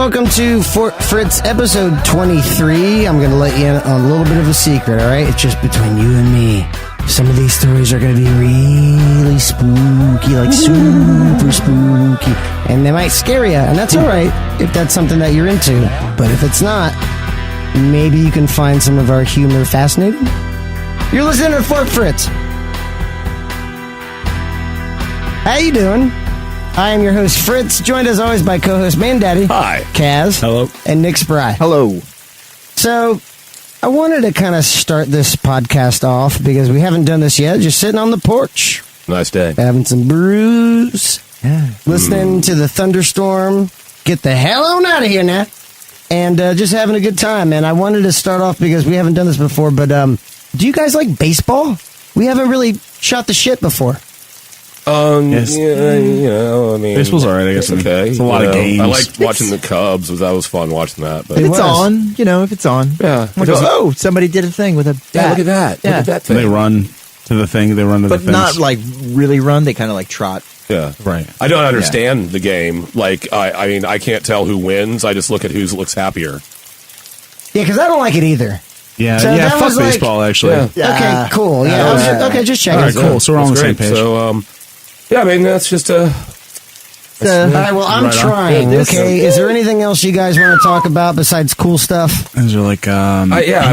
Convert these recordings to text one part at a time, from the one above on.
welcome to Fort Fritz episode 23. I'm going to let you in on a little bit of a secret, all right? It's just between you and me. Some of these stories are going to be really spooky, like super spooky, and they might scare you, and that's all right if that's something that you're into. But if it's not, maybe you can find some of our humor fascinating. You're listening to Fort Fritz. How you doing? I am your host, Fritz, joined as always by co-host Mandaddy. Hi. Kaz. Hello. And Nick Spry. Hello. So, I wanted to kind of start this podcast off because we haven't done this yet. Just sitting on the porch. Nice day. Having some brews. Yeah. Listening to the thunderstorm. Get the hell on out of here now. And just having a good time. And I wanted to start off because we haven't done this before, but do you guys like baseball? We haven't really shot the shit before. Yes. Yeah, I mean, baseball's alright, I guess. Okay. It's a lot of games. I liked watching the Cubs. That was fun watching that. But if it's on, if it's on. Yeah. Like, somebody did a thing with a bat. Yeah, look at that. Yeah. Look at that thing. And they run to the thing. They run to the But fence. not like really run. They kind of like trot. Yeah. Right. I don't understand the game. Like, I mean, I can't tell who wins. I just look at who looks happier. Yeah, because I don't like it either. Yeah, So that fuck was like- baseball, actually. Yeah. Okay, cool. Yeah, okay, just checking. All right, cool. So we're on the same page. So, yeah, I mean, that's just all right, well, I'm Right on. trying, okay? Is there anything else you guys want to talk about besides cool stuff? These are like, I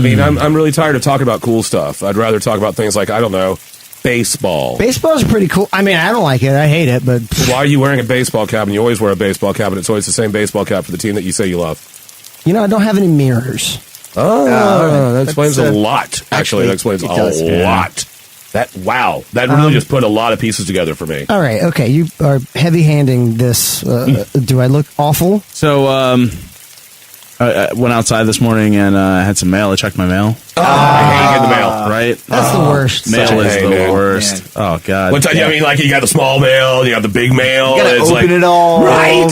mean, I'm really tired of talking about cool stuff. I'd rather talk about things like, I don't know, baseball. Baseball's pretty cool. I mean, I don't like it. I hate it, but... Why are you wearing a baseball cap? And you always wear a baseball cap, and it's always the same baseball cap for the team that you say you love. You know, I don't have any mirrors. Oh, that explains a lot. Actually, that explains a lot. That really just put a lot of pieces together for me. All right, okay, you are heavy-handing this. Do I look awful? so, I went outside this morning and I had some mail. I checked my mail. I hate getting the mail. Right? That's the worst. Mail is the man. worst. Oh, God. I mean, like, you got the small mail, you got the big mail. You gotta it's open like, it all. Right. And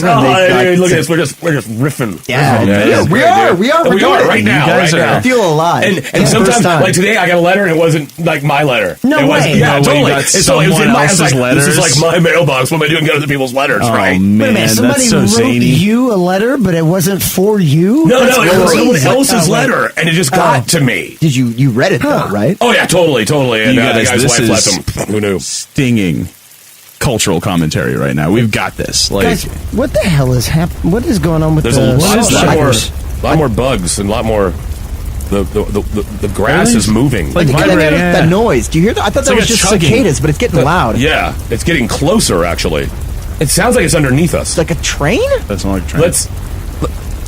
they- Look at this. We're just riffing. Yeah. Riffing. we are. We're doing it. right now. guys Right are- now. I feel alive. And First sometimes, time. like today, I got a letter and it wasn't like my letter. No it was, way. Yeah, No way, totally. you got And so it was in someone my, I was else's like, this is letters? like my mailbox. What am I doing? Get other people's letters, Oh, right? man. Wait a minute, somebody That's so wrote zany. you a letter, but it wasn't for you? No, it was someone crazy. else's Oh, wait. letter, and it just got to me. Did you read it though, right? Oh, yeah, totally. And You the guys, guy's this wife left is- him. Who knew? Stinging cultural commentary right now. We've got this. Like, Guys, what the hell is happening? What is going on with There's the a lot more bugs and a lot more. The grass is moving. Like vibrating, yeah. That noise. Do you hear that? I thought that like was a just chugging. cicadas, but it's getting loud. Yeah, it's getting closer. Actually, it sounds like it's underneath us. It's like a train? that's not like a train. Let's.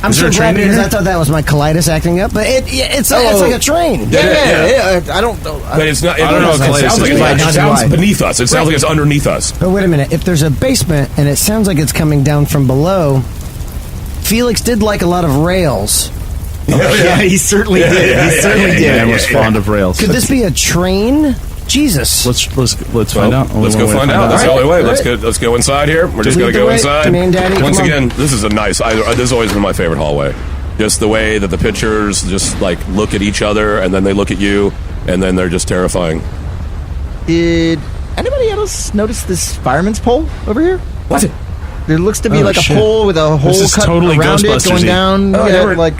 I'm Is so there a glad train in because here? I thought that was my colitis acting up, but it's like a train. Yeah. I don't know. But it's not. I don't know what It colitis sounds like is. it Right, sounds why? beneath us. It sounds like it's underneath us. But wait a minute, if there's a basement and it sounds like it's coming down from below, Felix did like a lot of rails. Yeah, he certainly did. He certainly did. Man was fond of rails. Could this be a train? Jesus. Let's find out. Let's go find out. That's the only way. Let's go inside here. We're just Lead gonna the go way. inside. Man, Daddy, Once come on. again, this is a nice. This has always been my favorite hallway. Just the way that the pictures just like look at each other and then they look at you and then they're just terrifying. Did anybody else notice this fireman's pole over here? What? There looks to be like shit. a pole with a hole is cut totally around it, going Ghostbusters-y. down. Oh, I yeah, never- like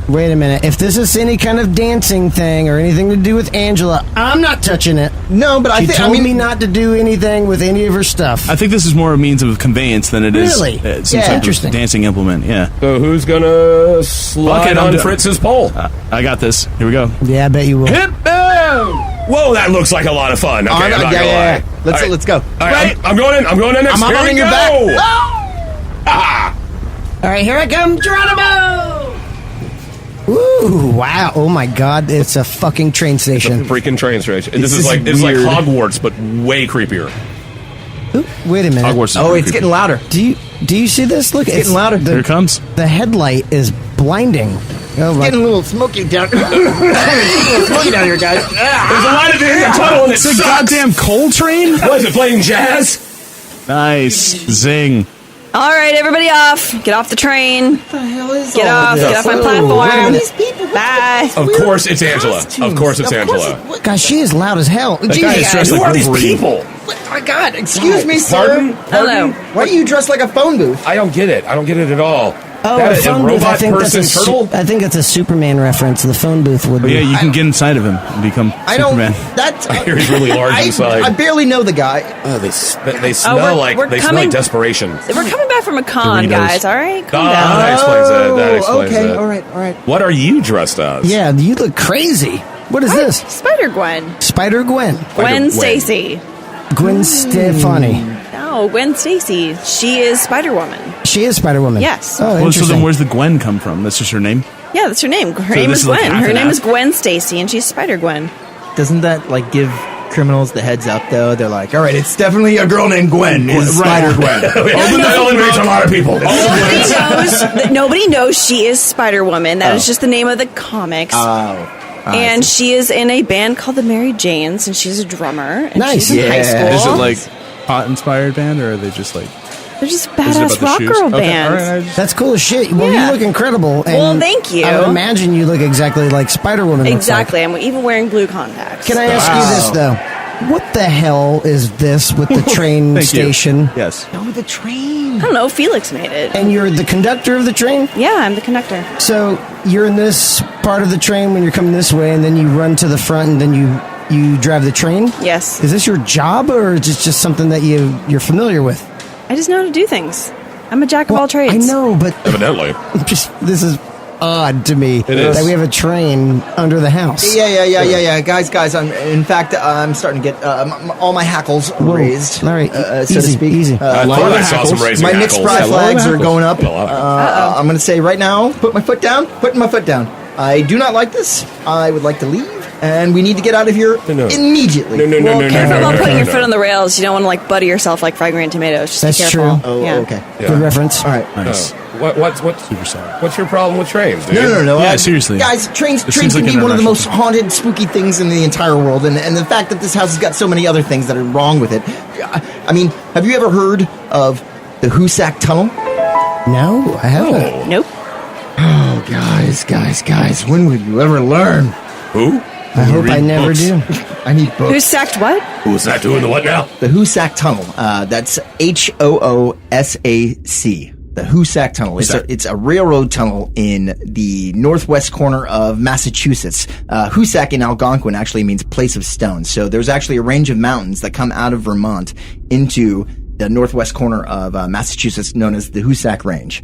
Wait a minute. If this is any kind of dancing thing or anything to do with Angela, I'm not touching it. no, but She I think told me not to do anything with any of her stuff. I think this is more a means of conveyance than it is Really? some Yeah, type interesting. of dancing implement. Yeah. So who's gonna slide Okay, I'm on done. Fritz's pole? I got this. Here we go. Yeah, I bet you will. Hit boom! Whoa, that looks like a lot of fun. Okay, I'm not gonna lie. Let's go. All right, I'm going in. I'm going in next. I'm Here on we your go. back. All right, here I come, Geronimo! Ooh, wow. Oh, my God. It's a fucking train It's a station. freaking train station. This This is is like it's like weird. Hogwarts, but way creepier. Ooh, wait a minute. Hogwarts is Oh, pretty it's creepy. getting louder. Do you see this? Look, it's getting louder. The, Here it comes. The headlight is blinding. Oh, my. Getting a little smoky down. It's getting a little smoky down here, guys. There's a light at the end of the tunnel, and It's a goddamn coal train? What is it, playing jazz? Nice. Zing. All right, everybody off. Get off the train. What the hell is Get all off. this? Get off my Wait a platform. minute. Bye. Of course it's Angela. Of course it's Angela. Gosh, she is loud as hell. That guy Jesus. is dressed Who like are these Wolverine. people? Oh my God! Excuse me, sir. Pardon? Hello. Why are you dressed like a phone booth? I don't get it. I don't get it at all. Oh, That a a phone booth. robot person turtle? I think it's a Superman reference. The phone booth would But be. yeah, you can get inside of him and become I don't. Superman. That's. I hear he's really large inside. I barely know the guy. Oh, they smell like we're they smell coming- like desperation. We're coming back from a con, Doritos. guys. All right, calm Oh, down. that explains that. That explains okay. that. All right. What are you dressed as? Yeah, you look crazy. What is this? Spider Gwen. Spider Gwen. Gwen Gwen. Stacy. Gwen Stefani. No, Gwen Stacy. She is Spider Woman. She is Spider Woman. Yes. Oh, Well, so interesting. then where's the Gwen come from? That's just her name? Yeah, that's her name. Her So name this is is like Gwen. half Her and name is half? Gwen Stacy, and she's Spider Gwen. Doesn't that like give criminals the heads up though? They're like, all right, it's definitely a girl named Gwen. Is Spider Gwen. That eliminates a lot of people. Nobody knows she is Spider Woman. That is just the name of the comics. And she is in a band called the Mary Janes, and she's a drummer. And Nice. She's in high Yeah. school. Is it like pot inspired band, or are they just like? They're just Is it badass about the rock shoes? girl Okay, bands. all right, I just- That's cool as shit. Well, Yeah. you look incredible. And Well, thank you. I would imagine you look exactly like Spider Woman. Exactly. I'm even wearing blue contacts. Can I ask you this though? What the hell is this with the train Thank you. station? Yes. Oh, the train. I don't know. Felix made it. And you're the conductor of the train? Yeah, I'm the conductor. So you're in this part of the train when you're coming this way, and then you run to the front, and then you drive the train? Yes. Is this your job, or is it just something that you're familiar with? I just know how to do things. I'm a jack of all trades. I know, but Evidently. just this is odd to me It is. that we have a train under the house. Yeah. Guys, I'm starting to get all my hackles raised. All right, so to easy, speak. easy. I thought I saw some raising My Nick hackles. Spry Yeah, flags lower are the going up. hackles. Well, I'm going to say right now, putting my foot down. I do not like this. I would like to leave, and we need to get out of here No. immediately. No. Careful about putting your no. foot on the rails. You don't want to like butter yourself like fragrant tomatoes. Just That's be careful. true. Oh, Yeah. okay. Yeah. Good reference. All right. Nice. What's Super sorry. what's your problem with trains, dude? No. Yeah, seriously. Guys, trains This can seems like be an one of the most international haunted, spooky things in the entire world, and the fact that this house has got so many other things that are wrong with it. I mean, have you ever heard of the Hoosac Tunnel? No, I haven't. Nope. Oh, guys, when will you ever learn? Who? I hope I read never books. do. I need books. Who sacked what? Who's that doing the what now? The Hoosac Tunnel. That's HOOSAC. The Hoosac Tunnel. It's a railroad tunnel in the northwest corner of Massachusetts. Hoosac in Algonquin actually means place of stone. So there's actually a range of mountains that come out of Vermont into the northwest corner of Massachusetts, known as the Hoosac Range.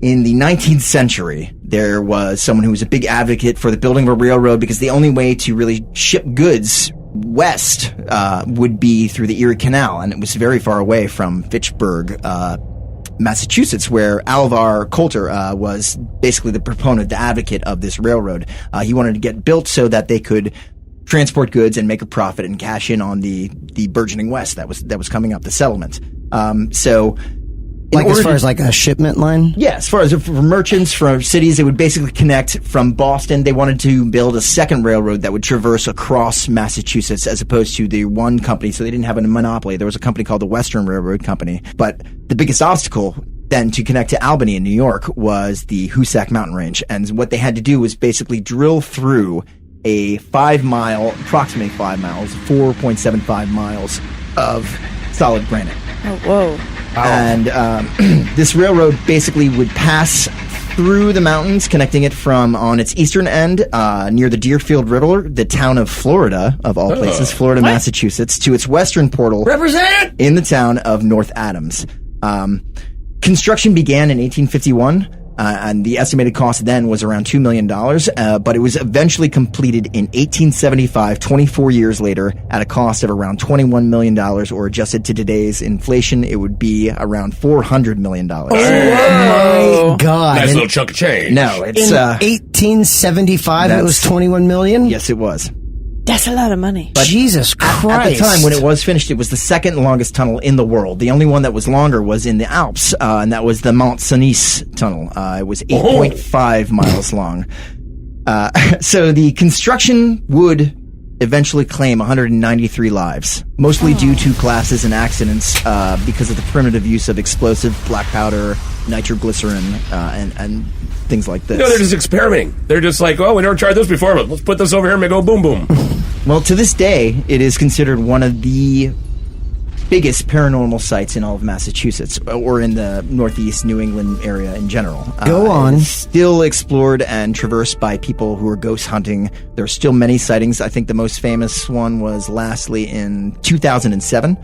In the 19th century, there was someone who was a big advocate for the building of a railroad because the only way to really ship goods west would be through the Erie Canal, and it was very far away from Fitchburg, Massachusetts, where Alvar Coulter was basically the proponent, the advocate of this railroad. He wanted to get built so that they could transport goods and make a profit and cash in on the burgeoning West that was coming up, the settlement. Like as far as like a shipment line? Yeah, as far as for merchants, for cities, it would basically connect from Boston. They wanted to build a second railroad that would traverse across Massachusetts as opposed to the one company, so they didn't have a monopoly. There was a company called the Western Railroad Company. But the biggest obstacle then to connect to Albany in New York was the Hoosac Mountain Range. And what they had to do was basically drill through a approximately 5 miles, 4.75 miles of solid granite. Oh, whoa. And this railroad basically would pass through the mountains, connecting it from on its eastern end near the Deerfield River, the town of Florida, of all places, Florida, Massachusetts, to its western portal in the town of North Adams. Construction began in 1851. And the estimated cost then was around $2 million, but it was eventually completed in 1875, 24 years later, at a cost of around $21 million, or adjusted to today's inflation, it would be around $400 million. Oh my God. Nice In- little chunk of change. No, it's... in 1875, it was 21 million? yes, it was. That's a lot of money. Jesus Christ. At the time when it was finished, it was the second longest tunnel in the world. The only one that was longer was in the Alps, and that was the Mont Cenis tunnel. It was 8.5 miles long. So the construction would eventually claim 193 lives, mostly due to collapses and accidents because of the primitive use of explosive black powder, nitroglycerin, and things like this. No, they're just experimenting. They're just like, oh, we never tried this before, but let's put this over here and make it go boom boom. Well, to this day, it is considered one of the biggest paranormal sites in all of Massachusetts, or in the Northeast New England area in general. Go on. It's still explored and traversed by people who are ghost hunting. There are still many sightings. I think the most famous one was lastly in 2007.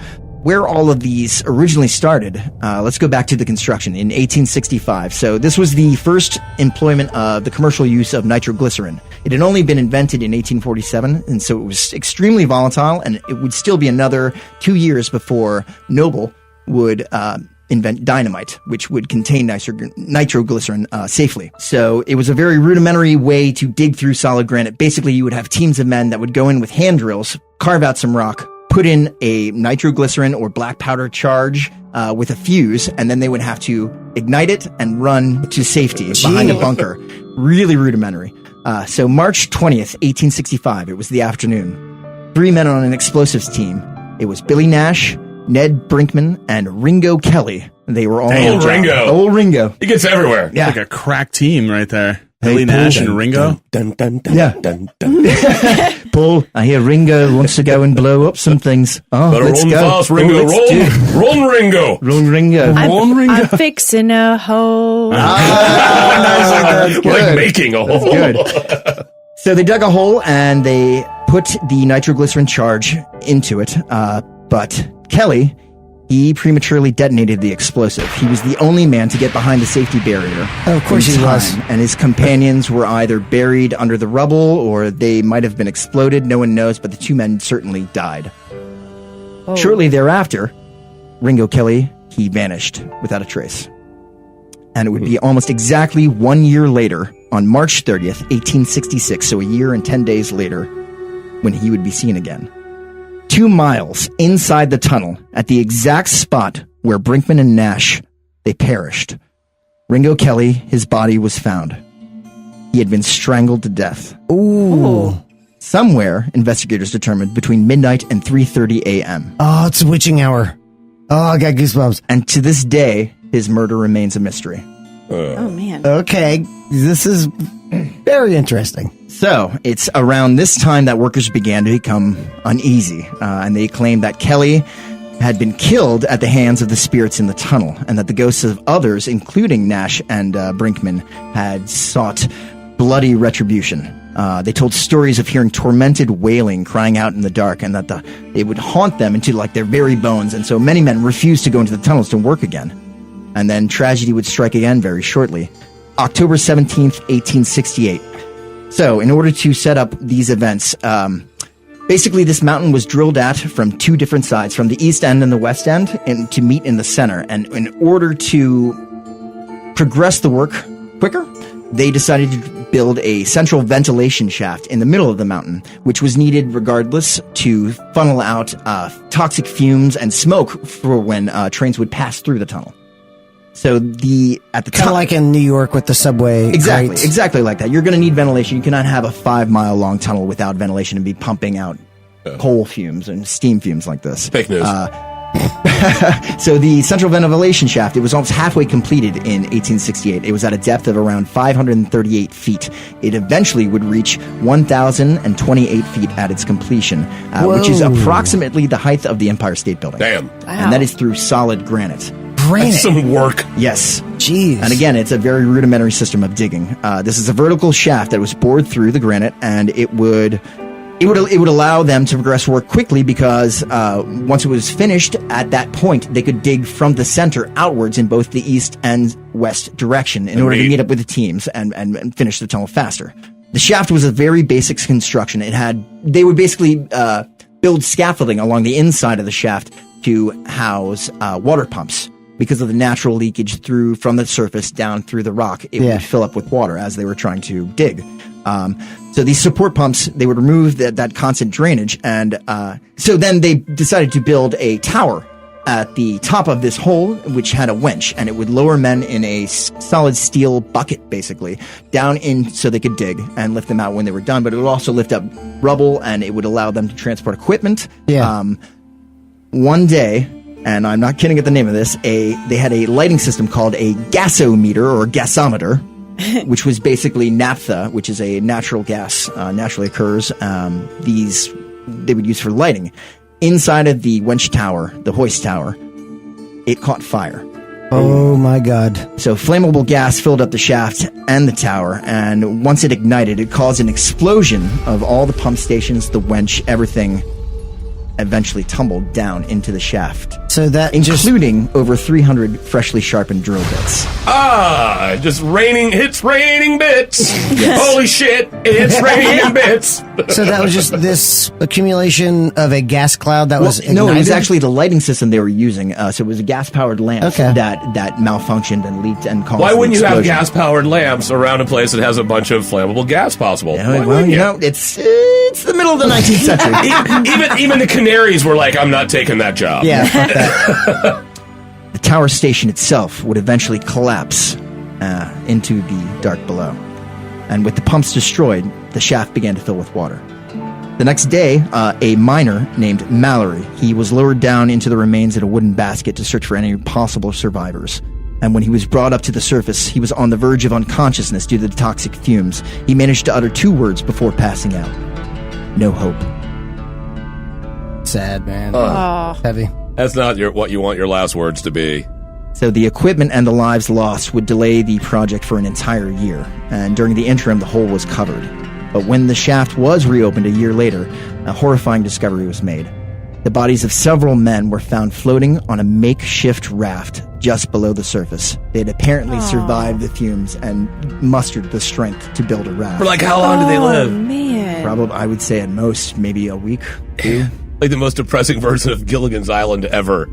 Where all of these originally started, let's go back to the construction in 1865. So this was the first employment of the commercial use of nitroglycerin. It had only been invented in 1847, and so it was extremely volatile, and it would still be another 2 years before Noble would invent dynamite, which would contain nitroglycerin safely. So it was a very rudimentary way to dig through solid granite. Basically, you would have teams of men that would go in with hand drills, carve out some rock, put in a nitroglycerin or black powder charge with a fuse, and then they would have to ignite it and run to safety behind a bunker. Really rudimentary. So March 20th, 1865, it was the afternoon. 3 men on an explosives team. It was Billy Nash, Ned Brinkman, and Ringo Kelly. They were all Old Ringo. Old Ringo. He gets everywhere. Yeah. Like a crack team right there. Billy Nash and Ringo. Yeah. Paul, I hear Ringo wants to go and blow up some things. Oh, Better let's run go. fast, Ringo. Run, Ringo. Run, Ringo. I'm fixing a hole. That's Like good. making a hole. Good. So they dug a hole and they put the nitroglycerin charge into it. But Kelly, he prematurely detonated the explosive. He was the only man to get behind the safety barrier. Oh, of course in he was. time, and his companions were either buried under the rubble or they might have been exploded. No one knows, but the 2 men certainly died. Oh. Shortly thereafter, Ringo Kelly, he vanished without a trace. And it would be almost exactly 1 year later, on March 30th, 1866, so a year and 10 days later, when he would be seen again. 2 miles inside the tunnel, at the exact spot where Brinkman and Nash, they perished. Ringo Kelly, his body was found. He had been strangled to death. Ooh. Somewhere, investigators determined, between midnight and 3:30 a.m. Oh, it's witching hour. Oh, I got goosebumps. And to this day, his murder remains a mystery. Oh, man. Okay, this is very interesting. So, it's around this time that workers began to become uneasy, and they claimed that Kelly had been killed at the hands of the spirits in the tunnel, and that the ghosts of others, including Nash and Brinkman, had sought bloody retribution. They told stories of hearing tormented wailing, crying out in the dark, and that it would haunt them into like their very bones, and so many men refused to go into the tunnels to work again. And then tragedy would strike again very shortly. October 17th, 1868. So, in order to set up these events, basically this mountain was drilled at from 2 different sides, from the east end and the west end, and to meet in the center. And in order to progress the work quicker, they decided to build a central ventilation shaft in the middle of the mountain, which was needed regardless to funnel out toxic fumes and smoke for when trains would pass through the tunnel. So at the Kind of top, like in New York with the subway. grates. exactly like that. You're going to need ventilation. You cannot have a 5-mile long tunnel without ventilation and be pumping out coal fumes and steam fumes like this. Fake news. So the central ventilation shaft, it was almost halfway completed in 1868. It was at a depth of around 538 feet. It eventually would reach 1,028 feet at its completion, which is Whoa. approximately the height of the Empire State Building. Damn. And that is through solid granite. Granite. That's some work. Yes. Jeez. And again, it's a very rudimentary system of digging. This is a vertical shaft that was bored through the granite, and it would allow them to progress work quickly because once it was finished, at that point, they could dig from the center outwards in both the east and west direction in order to meet up with the teams and finish the tunnel faster. The shaft was a very basic construction. They would basically build scaffolding along the inside of the shaft to house water pumps. Because of the natural leakage from the surface down through the rock, it would fill up with water as they were trying to dig. So these support pumps, they would remove that constant drainage. And so then they decided to build a tower at the top of this hole, which had a winch, and it would lower men in a solid steel bucket, basically, down in so they could dig and lift them out when they were done. But it would also lift up rubble, and it would allow them to transport equipment. Yeah. One day, and I'm not kidding at the name of this, they had a lighting system called a gasometer or gasometer, which was basically naphtha, which is a natural gas, naturally occurs. These they would use for lighting. inside of the winch tower, the hoist tower, it caught fire. Oh my God. So flammable gas filled up the shaft and the tower, and once it ignited, it caused an explosion of all the pump stations, the winch, everything eventually tumbled down into the shaft. So that including over 300 freshly sharpened drill bits. It's raining bits. Yes. Holy shit, it's raining bits. So that was just this accumulation of a gas cloud that was ignited? No, it was actually the lighting system they were using. So it was a gas-powered lamp that malfunctioned and leaked and caused Why wouldn't you have explosion. gas-powered lamps around a place that has a bunch of flammable gas possible? Yeah, well, you know, it's the middle of the 19th century. even the Canaries were like, I'm not taking that job. Yeah, fuck that. The tower station itself would eventually collapse into the dark below. And with the pumps destroyed, the shaft began to fill with water. The next day, a miner named Mallory, he was lowered down into the remains in a wooden basket to search for any possible survivors. And when he was brought up to the surface, he was on the verge of unconsciousness due to the toxic fumes. He managed to utter 2 words before passing out. No hope. Sad, man. Heavy. That's not what you want your last words to be. So the equipment and the lives lost would delay the project for an entire year, and during the interim, the hole was covered. But when the shaft was reopened a year later, a horrifying discovery was made. The bodies of several men were found floating on a makeshift raft just below the surface. They had apparently survived the fumes and mustered the strength to build a raft. For like, how long did they live? Man. Probably, I would say at most, maybe a week, 2. Like the most depressing version of Gilligan's Island ever.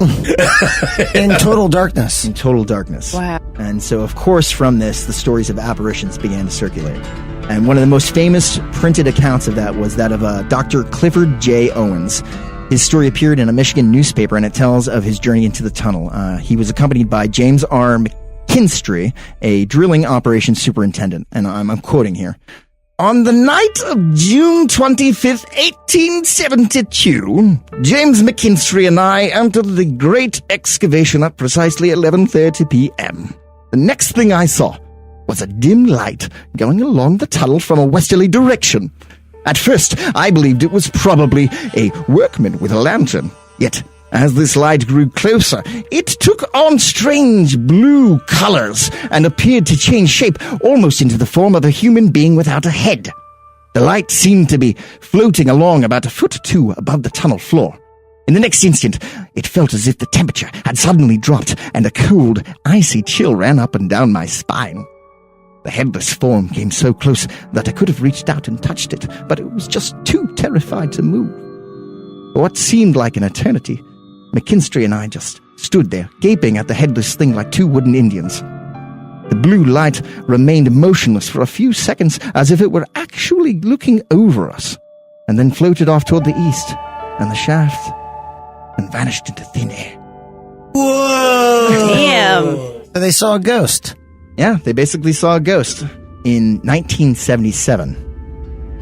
In total darkness. In total darkness. Wow. And so, of course, from this, the stories of apparitions began to circulate. And one of the most famous printed accounts of that was that of Dr. Clifford J. Owens. His story appeared in a Michigan newspaper, and it tells of his journey into the tunnel. He was accompanied by James R. McKinstry, a drilling operations superintendent. And I'm quoting here. On the night of June 25th, 1872, James McKinstry and I entered the great excavation at precisely 11:30 p.m. The next thing I saw was a dim light going along the tunnel from a westerly direction. At first, I believed it was probably a workman with a lantern. Yet, as this light grew closer, it took on strange blue colors and appeared to change shape almost into the form of a human being without a head. The light seemed to be floating along about a foot or 2 above the tunnel floor. In the next instant, it felt as if the temperature had suddenly dropped and a cold, icy chill ran up and down my spine. The headless form came so close that I could have reached out and touched it, but it was just too terrified to move. For what seemed like an eternity, McKinstry and I just stood there, gaping at the headless thing like 2 wooden Indians. The blue light remained motionless for a few seconds as if it were actually looking over us, and then floated off toward the east and the shaft and vanished into thin air. Whoa! Damn. So they saw a ghost. Yeah, they basically saw a ghost. In 1977,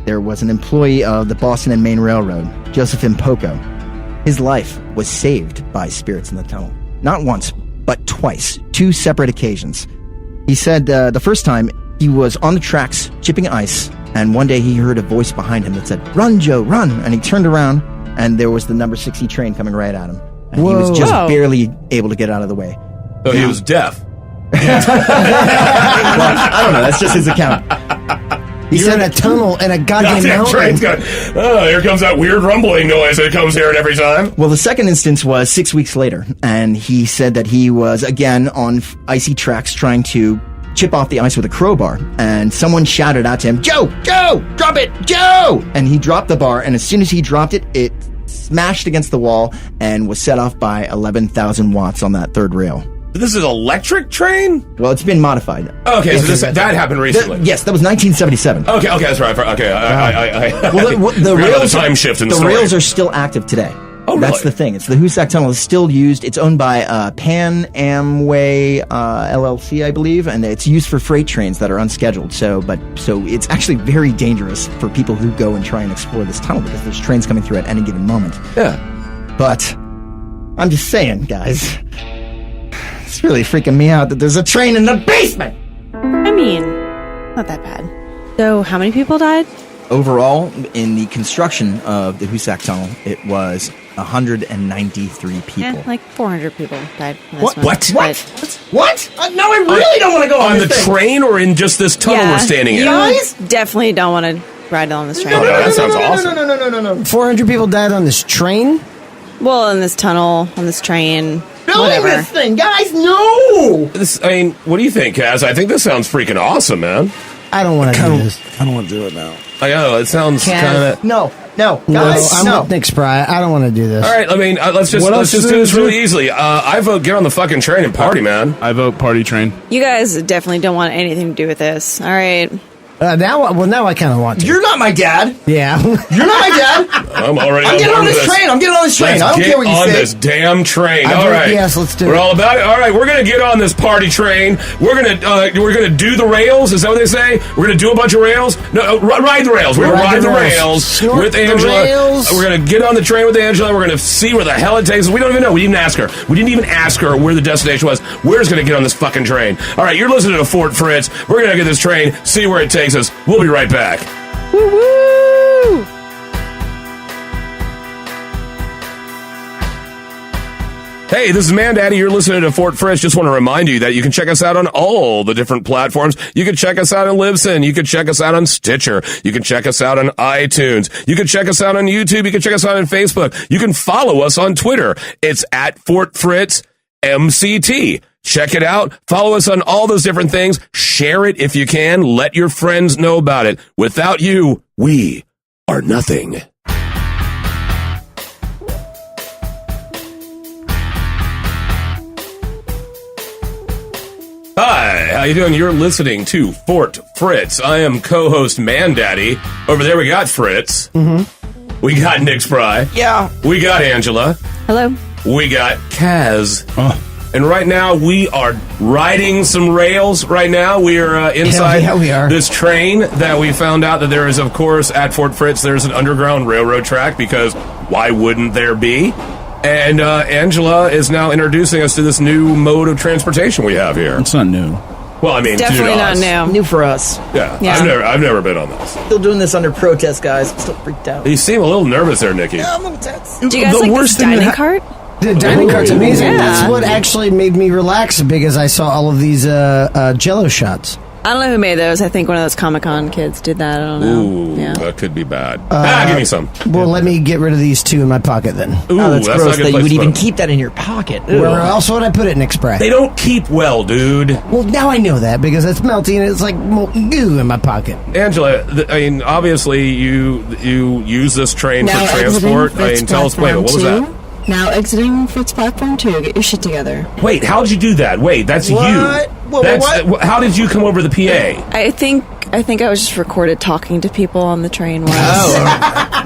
there was an employee of the Boston and Maine Railroad, Joseph Impoco. His life was saved by spirits in the tunnel. Not once, but twice. 2 separate occasions. He said the first time he was on the tracks chipping ice, and one day he heard a voice behind him that said, "Run, Joe, run!" And he turned around, and there was the number 60 train coming right at him. And he was just barely able to get out of the way. So he was deaf. Well, I don't know. That's just his account. He said a tunnel and a goddamn mountain. Train's going, here comes that weird rumbling noise that comes here every time. Well, the second instance was 6 weeks later, and he said that he was again on icy tracks trying to chip off the ice with a crowbar, and someone shouted out to him, "Joe! Joe! Drop it! Joe!" And he dropped the bar, and as soon as he dropped it, it smashed against the wall and was set off by 11,000 watts on that third rail. This is an electric train? Well, it's been modified. Okay, so that happened recently. Yes, that was 1977. Okay, that's right. Okay, The rails, time shift in the story. Rails are still active today. Oh, really? That's the thing. It's the Hoosac Tunnel is still used. It's owned by Pan Amway LLC, I believe, and it's used for freight trains that are unscheduled. So it's actually very dangerous for people who go and try and explore this tunnel because there's trains coming through at any given moment. Yeah. But I'm just saying, guys, it's really freaking me out that there's a train in the basement. I mean, not that bad. So, how many people died? Overall, in the construction of the Hoosac Tunnel, it was 193 people. Yeah, like 400 people died. From this What? one. What? What? No, I really don't want to go On this the thing. train or in just this tunnel we're standing in? Guys? Definitely don't want to ride on this train. Oh, that sounds awesome. No. 400 people died on this train? Well, in this tunnel, on this train, Building whatever. this thing, guys, no! What do you think, Kaz? I think this sounds freaking awesome, man. I don't want to do this. I don't want to do it now. I know, it sounds kind of... No, No, guys, I'm with Nick Spry. I don't want to do this. All right, I mean, let's just do this really easily. I vote get on the fucking train and party, man. I vote party train. You guys definitely don't want anything to do with this. All right. Now I kind of want to. You're not my dad. Yeah. You're not my dad. I'm already I'm getting board on with this train. I'm getting on this train. Let's I don't get care what you on say. this damn train. I All vote right. yes, let's do We're it. all about it. All right, we're gonna get on this party train. We're gonna do the rails. Is that what they say? We're gonna do a bunch of rails. No, ride the rails. We're gonna ride the rails Snort with the Angela. rails. We're gonna get on the train with Angela. We're gonna see where the hell it takes us. We don't even know. We didn't ask her. We didn't even ask her where the destination was. We're just gonna get on this fucking train. All right, you're listening to Fort Fritz. We're gonna get this train, see where it takes us. We'll be right back. Woo-woo! Hey, this is Man Daddy. You're listening to Fort Fritz. Just want to remind you that you can check us out on all the different platforms. You can check us out on Libsyn. You can check us out on Stitcher. You can check us out on iTunes. You can check us out on YouTube. You can check us out on Facebook. You can follow us on Twitter. It's at Fort Fritz MCT. Check it out. Follow us on all those different things. Share it if you can. Let your friends know about it. Without you, we are nothing. Hi, how you doing? You're listening to Fort Fritz. I am co-host Man Daddy. Over there we got Fritz. Mm-hmm. We got Nick Spry. Yeah. We got Angela. Hello. We got Kaz. Oh. And right now we are riding some rails. Right now we are inside Yeah, we are. this train that we found out that there is, of course, at Fort Fritz, there's an underground railroad track because why wouldn't there be? And Angela is now introducing us to this new mode of transportation we have here. It's not new. Well, I mean, Definitely to not us. new. New for us. Yeah, Yeah. I've never been on this. Still doing this under protest, guys. I'm still freaked out. You seem a little nervous there, Nikki. I'm a little tense. Do you guys The like worst this thing that dining cart? The dining cart's amazing. Yeah. That's what actually made me relax because I saw all of these Jello shots. I don't know who made those. I think one of those Comic-Con kids did that. I don't know. Ooh, Yeah. that could be bad. Give me some. Well, let me get rid of these two in my pocket then. Ooh, Oh, that's not gross a good that you place would to even put 'em. keep that in your pocket. Ew. Where else would I put it, Nick Spray? They don't keep well, dude. Well, now I know that because it's melting and it's like goo in my pocket. Angela, I mean, obviously you use this train Now for exiting transport. I Fritz mean, tell us. Wait, platform what was 2. that? Now exiting Fritz platform 2. Get your shit together. Wait, how'd you do that? Wait, that's What? you. Whoa, That's, what? How did you come over the PA? I think I was just recorded talking to people on the train once.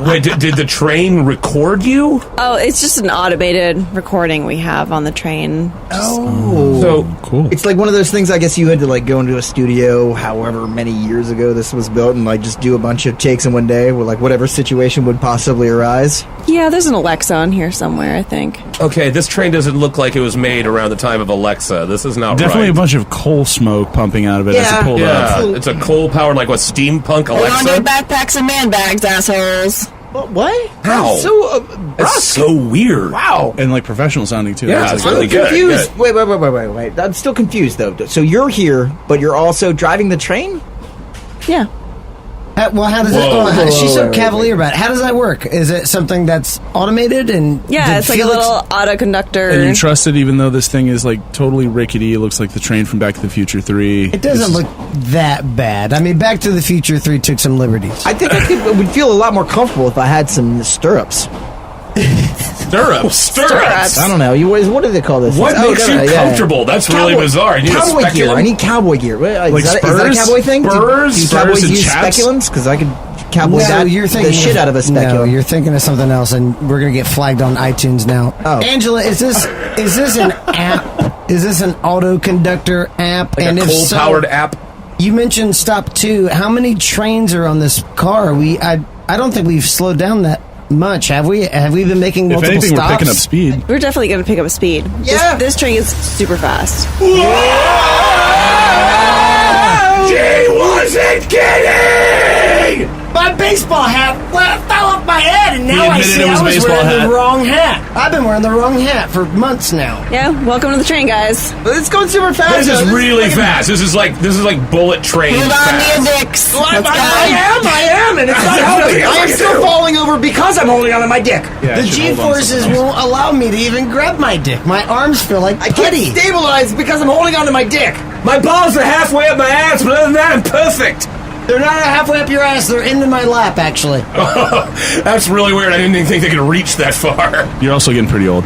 Wait, did the train record you? Oh, it's just an automated recording we have on the train. Oh. So Cool. It's like one of those things I guess you had to like go into a studio however many years ago this was built and like just do a bunch of takes in one day with like whatever situation would possibly arise. Yeah, there's an Alexa on here somewhere, I think. okay, this train doesn't look like it was made around the time of Alexa. This is not Definitely right. a bunch of coal smoke pumping out of it as Yeah. it pulled up. Yeah, it's a coal-powered, like what, steampunk Hold on to your Alexa? backpacks and man bags, assholes. What? How? That's so That's so weird. wow. And like professional sounding too. Yeah, That's it's like- really I'm good. confused. Good. Wait. I'm still confused though. So you're here, but you're also driving the train? Yeah. Well, how does it? Whoa. Oh, she's so cavalier about it. How does that work? Is it something that's automated and? Yeah, did it's like Felix- a little auto conductor. And you trust it even though this thing is like totally rickety. It looks like the train from Back to the Future 3. It doesn't look that bad. I mean, Back to the Future 3 took some liberties. I think I would feel a lot more comfortable if I had some stirrups. Stirrups. I don't know. What do they call this? What makes you yeah. comfortable? That's really Cowboy- bizarre. You need a cowboy gear. speculum? I need cowboy gear. Like Is that a spurs? cowboy thing? Spurs? Do Spurs cowboys and use chaps? speculums? Because I could cowboy No, that you're thinking the shit out of a speculum. No, you're thinking of something else, and we're gonna get flagged on iTunes now. Oh. Angela, is this an app? Is this an auto conductor app? Like and a if coal-powered so, app? you mentioned stop 2. How many trains are on this car? I don't think we've slowed down that much. Have we? Have we been making If multiple anything, stops? we're picking up speed. We're definitely going to pick up speed. Yeah. This train is super fast. She wasn't kidding! My baseball hat fell off my head, and now admitted it was a baseball wearing hat. the wrong hat. I've been wearing the wrong hat for months now. Yeah, welcome to the train, guys. It's going super fast. This is really fast. This is like bullet train Hold on to fast. your dicks. I am, and it's not helping. I am still falling over because I'm holding on to my dick. Yeah, The I should hold on to G-forces something else. won't allow me to even grab my dick. My arms feel like I can't putty. stabilize because I'm holding on to my dick. My balls are halfway up my ass, but other than that, I'm perfect. They're not halfway up your ass. They're into my lap, actually. That's really weird. I didn't even think they could reach that far. You're also getting pretty old.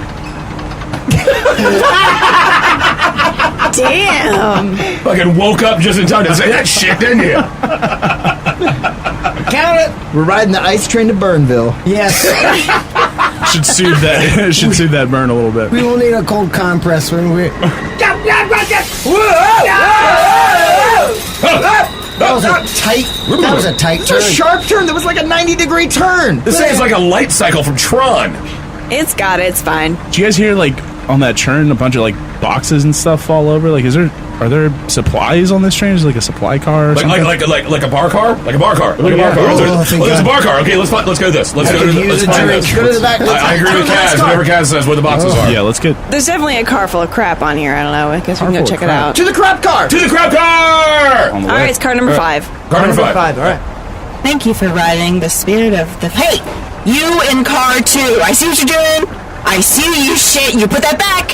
Damn. Fucking woke up just in time to say that shit, didn't you? Count it. We're riding the ice train to Burnville. Yes. Should soothe that. Should soothe that burn a little bit. We will need a cold compress when we... That was a tight It's turn. a sharp turn. That was like a 90-degree turn. This thing is like a light cycle from Tron. It's got it. It's fine. Did you guys hear like on that churn a bunch of like boxes and stuff fall over? Like, are there supplies on this train? Is it like a supply car? Or something? Like a bar car? Like a bar car. Like a bar car. There's a bar car. Okay, let's go to this. Let's go to use a drink. this. Go to the back. I agree with Kaz. Whatever Kaz says where the boxes are. Yeah, let's get. There's definitely a car full of crap on here. I don't know. I guess we can go Car full check of it crap. out. To the crap car. To the crap car! On the All way. right, it's car number 5. Car number 5. All right. Thank you for riding the spirit of the... Hey! You in car 2. I see what you're doing. I see you shit. You put that back.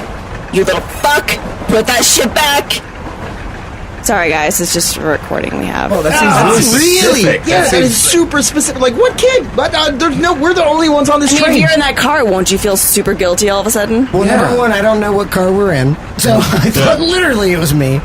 You little fuck. Put that shit back. Sorry, guys. It's just a recording we have. Oh, that That's seems really. specific. Yeah, That that is seems- super specific. Like, what kid? But we're the only ones on this I mean, if train. you're in that car, won't you feel super guilty all of a sudden? Well, number one, I don't know what car we're in, so I thought literally it was me.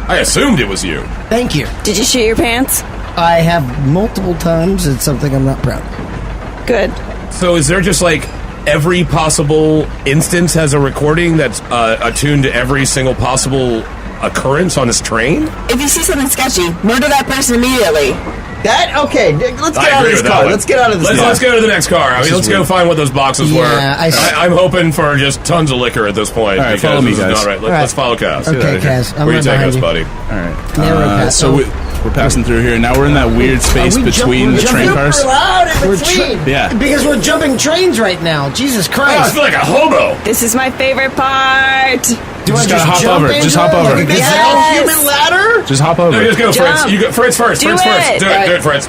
I assumed it was you. Thank you. Did you shit your pants? I have multiple times. It's something I'm not proud of. Good. So is there just like every possible instance has a recording that's attuned to every single possible occurrence on this train? If you see something sketchy, murder that person immediately. Okay, let's I get out of agree this with that car. one. Let's get out of this car. Let's go to the next car. I mean, let's go find what those boxes were. Yeah, I'm hoping for just tons of liquor at this point. All right, because follow me, this is guys. not right. Let's follow Kaz. Okay, Kaz, I'm Where you right taking behind us, you. buddy? All right. Narrow path. So we're passing through here. Now we're in that weird space between the train cars. loud in between. Yeah. Because we're jumping trains right now. Jesus Oh, I Christ. feel like a hobo. This is my favorite part. Do I just gotta hop jump over. into Just hop it over. like a Is gazelle? that a Yes. human ladder? Just hop over. No, just go, Fritz. Jump. You go, Fritz first. Do Fritz first. it. Do it, Fritz.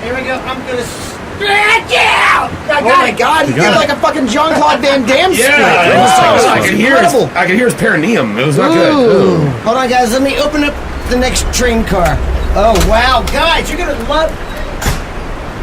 Here we go. I'm gonna stretch out. Oh my God! You got did it. like a fucking Jean-Claude Van Damme Yeah, sprint. it was Wow, like, that I was could hear incredible. I could hear his perineum. It was not good. Ooh. Hold on, guys. Let me open up the next train car. Oh wow, guys, you're gonna love.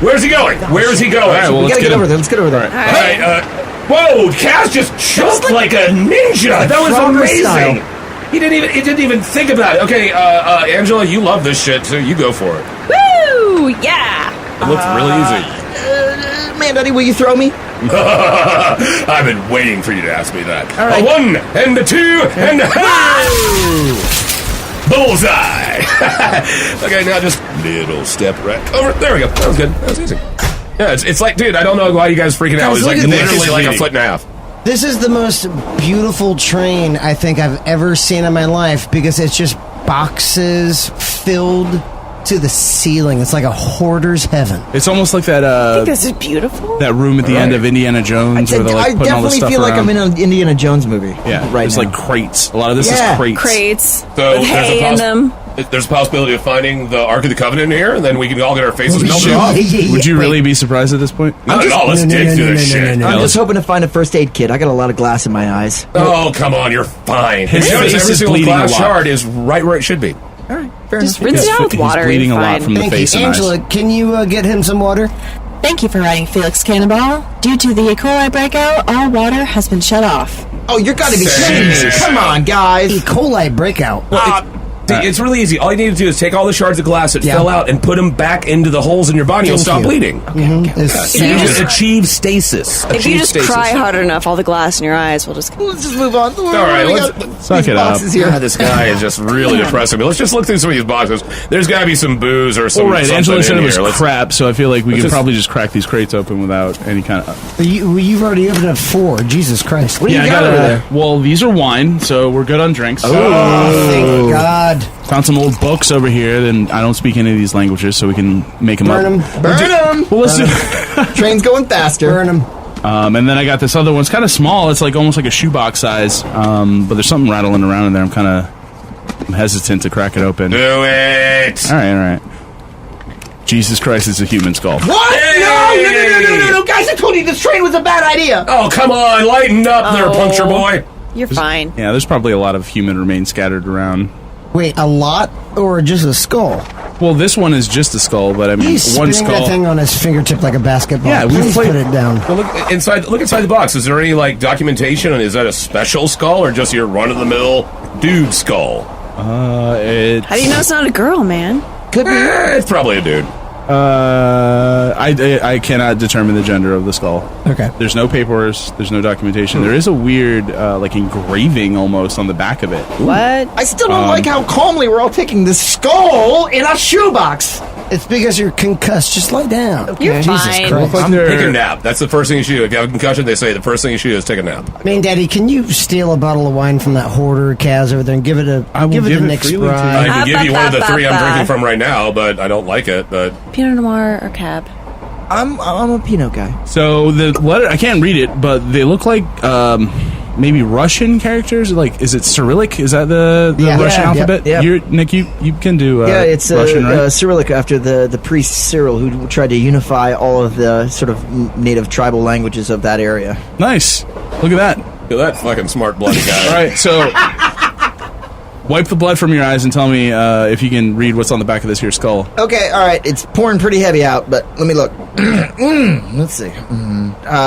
Where's he going? Where is he going? All right, well, We let's gotta get him. over there. Let's get over there. All right. All right, whoa, Kaz just jumped like a ninja. That was Frogger amazing. style. He didn't even think about it. Okay, Angela, you love this shit, so you go for it. Woo! Yeah. It looks really easy. Man, Daddy, will you throw me? I've been waiting for you to ask me that. All right. A 1 and a 2 and a bullseye. Okay, now just little step right over. There we go. That was good. That was easy. Yeah, it's like, dude, I don't know why you guys freaking out. Guys, It's like look at literally this. like a foot and a half. This is the most beautiful train I think I've ever seen in my life because it's just boxes filled to the ceiling. It's like a hoarder's heaven. It's almost like I that think this is beautiful. that room at the end of Indiana Jones where they're like I putting all this definitely stuff feel like around. I'm in an Indiana Jones movie. Yeah, right it's now. like crates. A lot of this Yeah. is crates. Crates So with hay in them. There's a possibility of finding the Ark of the Covenant here, and then we can all get our faces melted off. Would you really be surprised at this point? Not at all. Let's dig through this shit. I'm just hoping to find a first aid kit. I got a lot of glass in my eyes. Oh, come on, you're fine. His Notice face every is single bleeding a glass lot. shard is right where it should be. All right, fair Just enough. rinse it out with He's water. bleeding you're a lot fine. from the Thank face you. and eyes. Angela, can you get him some water? Thank you for riding Felix Cannonball. Due to the E. coli breakout, all water has been shut off. Oh, you're gotta be kidding me! Shit. Come on, guys. E. coli breakout. It's really easy. All you need to do is take all the shards of glass that Yeah. fell out and put them back into the holes in your body. You'll Thank stop you. bleeding. It's You just sound- achieve stasis. If you Achieve just stasis. cry hard enough, all the glass in your eyes will just. Let's just move on. All right, let's Suck it up. boxes here. God, this guy is just really depressing me. Let's just look through some of these boxes. There's got to be some booze or some. Well, right. something Angela said in it was here. Let's- crap, so I feel like we let's could just- probably just crack these crates open without any kind of. You've already opened up 4. Jesus Christ. What do you got over there? Well, these are wine, so we're good on drinks. Oh, thank God. God. Found some old books over here, and I don't speak any of these languages, so we can make them Burn up. them. Burn them! Well, let's do. Train's going faster. Burn them. And then I got this other one. It's kind of small. It's like almost like a shoebox size. But there's something rattling around in there. I'm hesitant to crack it open. Do it! All right. Jesus Christ, it's a human skull. What? Hey! No, guys, I told you this train was a bad idea. Oh, come on, lighten up there, Oh. puncture boy. You're fine. Yeah, there's probably a lot of human remains scattered around. Wait, a lot or just a skull? Well, this one is just a skull, but I mean, He's one spinning skull. that thing on his fingertip like a basketball. Yeah, we Please played- put it down. Well, look inside the box. Is there any documentation? Is that a special skull or just your run-of-the-mill dude skull? How do you know it's not a girl, man? Could be. It's probably a dude. I cannot determine the gender of the skull. Okay. There's no papers. There's no documentation. There is a weird, engraving almost on the back of it. What? I still don't like how calmly we're all taking this skull in a shoebox. It's because you're concussed. Just lie down. You're Jesus fine. Christ. Like they're- Take a nap. That's the first thing you should do. If you have a concussion, they say the first thing you should do is take a nap. Man, Daddy, can you steal a bottle of wine from that hoarder Kaz over there and give it I will give it give to it Nick's freely to you. bride? I can give you one of the three I'm Ba-ba-ba-ba. drinking from right now, but I don't like it. But Pinot Noir or Cab? I'm a Pinot guy. So the letter, I can't read it, but they look like maybe Russian characters. Like, is it Cyrillic? Is that the Yeah. Russian Yeah, alphabet? yeah. Nick, you can do Yeah, it's Russian, right? Cyrillic after the priest Cyril, who tried to unify all of the sort of native tribal languages of that area. Nice. Look at that. look at that fucking smart bloody guy. All right, so wipe the blood from your eyes and tell me if you can read what's on the back of this here skull. Okay, all right, it's pouring pretty heavy out, but let me look. Let's see.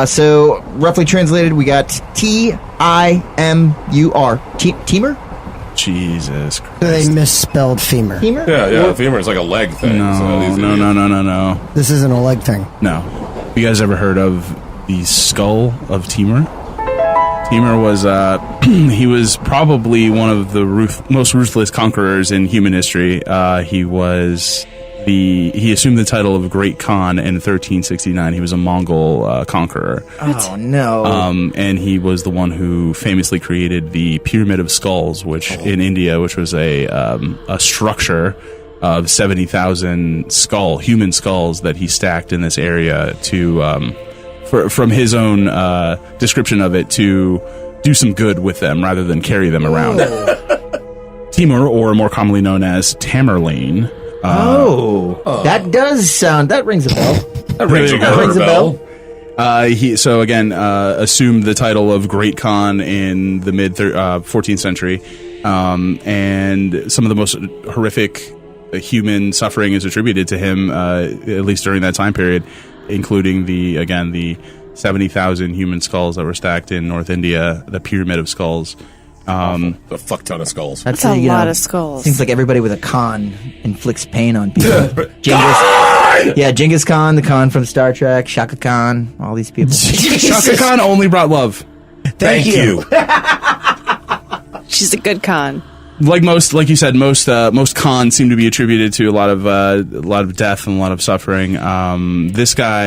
So, roughly translated, we got Timur. Timur? Jesus So Christ. they misspelled femur. Timur? Yeah. Femur is like a leg thing. No, so these no, idiots- no, no, no, no. This isn't a leg thing. No. You guys ever heard of the skull of Timur? Timur was, he was probably one of the most ruthless conquerors in human history. He assumed the title of Great Khan in 1369. He was a Mongol conqueror. Oh, no. And he was the one who famously created the Pyramid of Skulls, which in India, which was a structure of 70,000 human skulls that he stacked in this area to, from his own description of it, to do some good with them rather than carry them around. Timur, or more commonly known as Tamerlane. That does sound. That rings a bell. That rings a bell. He assumed the title of Great Khan in the mid 14th century, and some of the most horrific human suffering is attributed to him, at least during that time period, including the 70,000 human skulls that were stacked in North India, the Pyramid of Skulls. A fuck ton of skulls. That's a lot of skulls. Seems like everybody with a Khan inflicts pain on people. Genghis Khan, the Khan from Star Trek, Shaka Khan, all these people. Shaka Khan only brought love. Thank you. She's a good con. Like you said, most Khans seem to be attributed to a lot of death and a lot of suffering. This guy,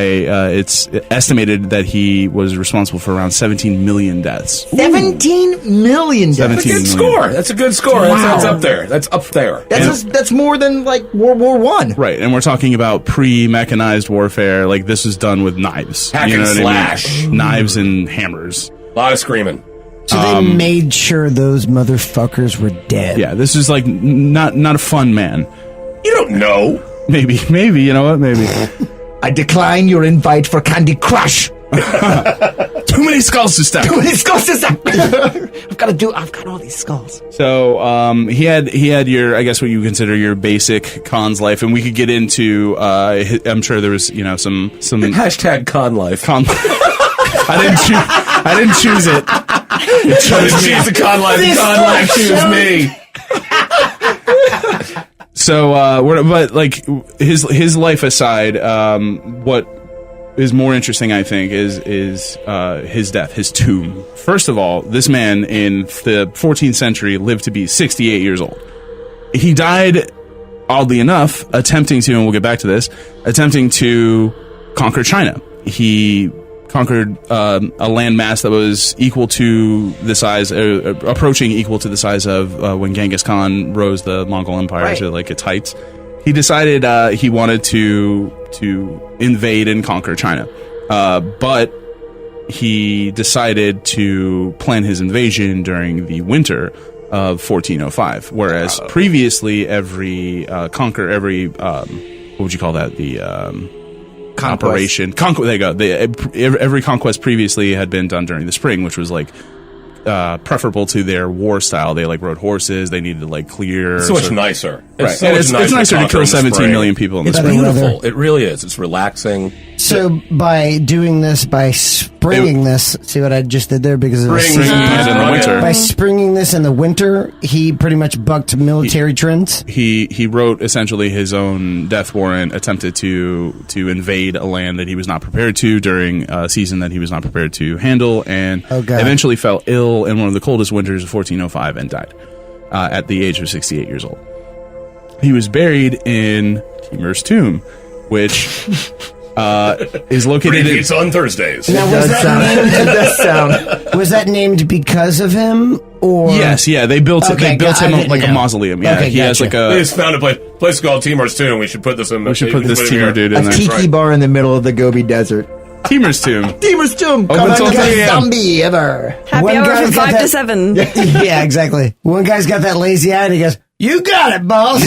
it's estimated that he was responsible for around 17 million deaths. 17 million deaths. 17 Good million. score. That's a good score. Wow. That's up there. That's up there. That's more than like World War One. Right, and we're talking about pre-mechanized warfare. Like, this was done with knives. Hack and what slash. I mean? Knives and hammers. A lot of screaming. So they made sure those motherfuckers were dead. Yeah, this is like not a fun man. You don't know. Maybe, you know what? Maybe. I decline your invite for Candy Crush. Too many skulls to stack. I've got all these skulls. So he had your, I guess what you consider your basic Khan's life, and we could get into. I'm sure there was some Hashtag con life. Khan. I didn't choose it. It chose me. She's a con life. Con life choose me. So, but like his life aside, what is more interesting, I think, is his death, his tomb. First of all, this man in the 14th century lived to be 68 years old. He died, oddly enough, attempting to conquer China. He conquered a landmass that was equal to the size, approaching equal to the size of when Genghis Khan rose the Mongol Empire to like its heights. He decided he wanted to invade and conquer China, but he decided to plan his invasion during the winter of 1405, whereas previously every what would you call that? The operation. There you go. Every conquest previously had been done during the spring, which was like preferable to their war style. They like rode horses. They needed to like clear. It's so much nicer. Right. It's nicer to kill 17 million people in the spring. It's beautiful. It really is. It's relaxing. So by doing this, by springing this, see what I just did there because of the springing it in the winter. By springing this in the winter, he pretty much bucked military trends. He wrote essentially his own death warrant, attempted to invade a land that he was not prepared to during a season that he was not prepared to handle, and eventually fell ill in one of the coldest winters of 1405 and died at the age of 68 years old. He was buried in Timur's tomb, which is located It's on Thursdays. Now, was that named because of him, or yes, yeah, they built him like a mausoleum. Yeah, he has like a. They just found a place called Timur's tomb. We should put this in. We should put this Timur dude in a there. tiki bar in the middle of the Gobi Desert. Timur's tomb. Timur's tomb. Open until 3 a.m. Zombie ever. Happy hour from 5 to 7. Yeah, exactly. One guy's got that lazy eye, and he goes, "You got it, boss."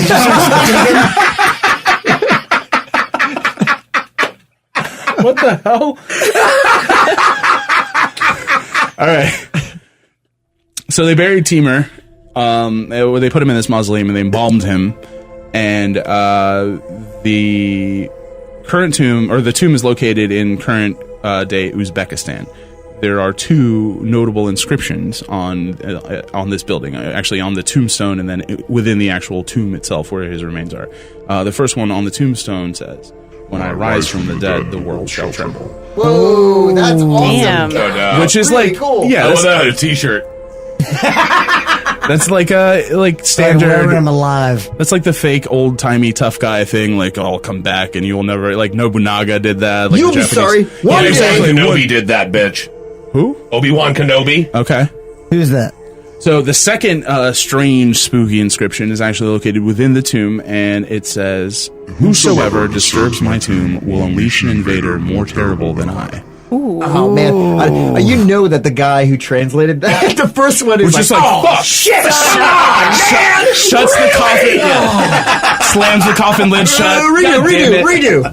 What the hell? All right. So they buried Timur. They put him in this mausoleum and they embalmed him. And the current tomb, or the tomb, is located in current day Uzbekistan. There are 2 notable inscriptions on this building, actually on the tombstone, and then within the actual tomb itself, where his remains are. The first one on the tombstone says, "When I rise from the dead, the world shall tremble." Whoa, that's awesome. Damn. No doubt. Which is Really like, cool. yeah, How about a T-shirt? that's like standard. Wherever I'm alive. That's like the fake old timey tough guy thing. Like, I'll come back and you will never. Like Nobunaga did that. Like You'll the be Japanese. sorry. Yeah, One exactly. day. Kenobi did that, bitch. Who? Obi-Wan Kenobi. Okay. Who's that? So the second strange, spooky inscription is actually located within the tomb, and it says, "Whosoever disturbs my tomb will unleash an invader more terrible than I." Oh man, you know that the guy who translated that, the first one is Which like, is like, fuck, shit, come on, man! shuts the coffin, slams the coffin lid shut. Redo.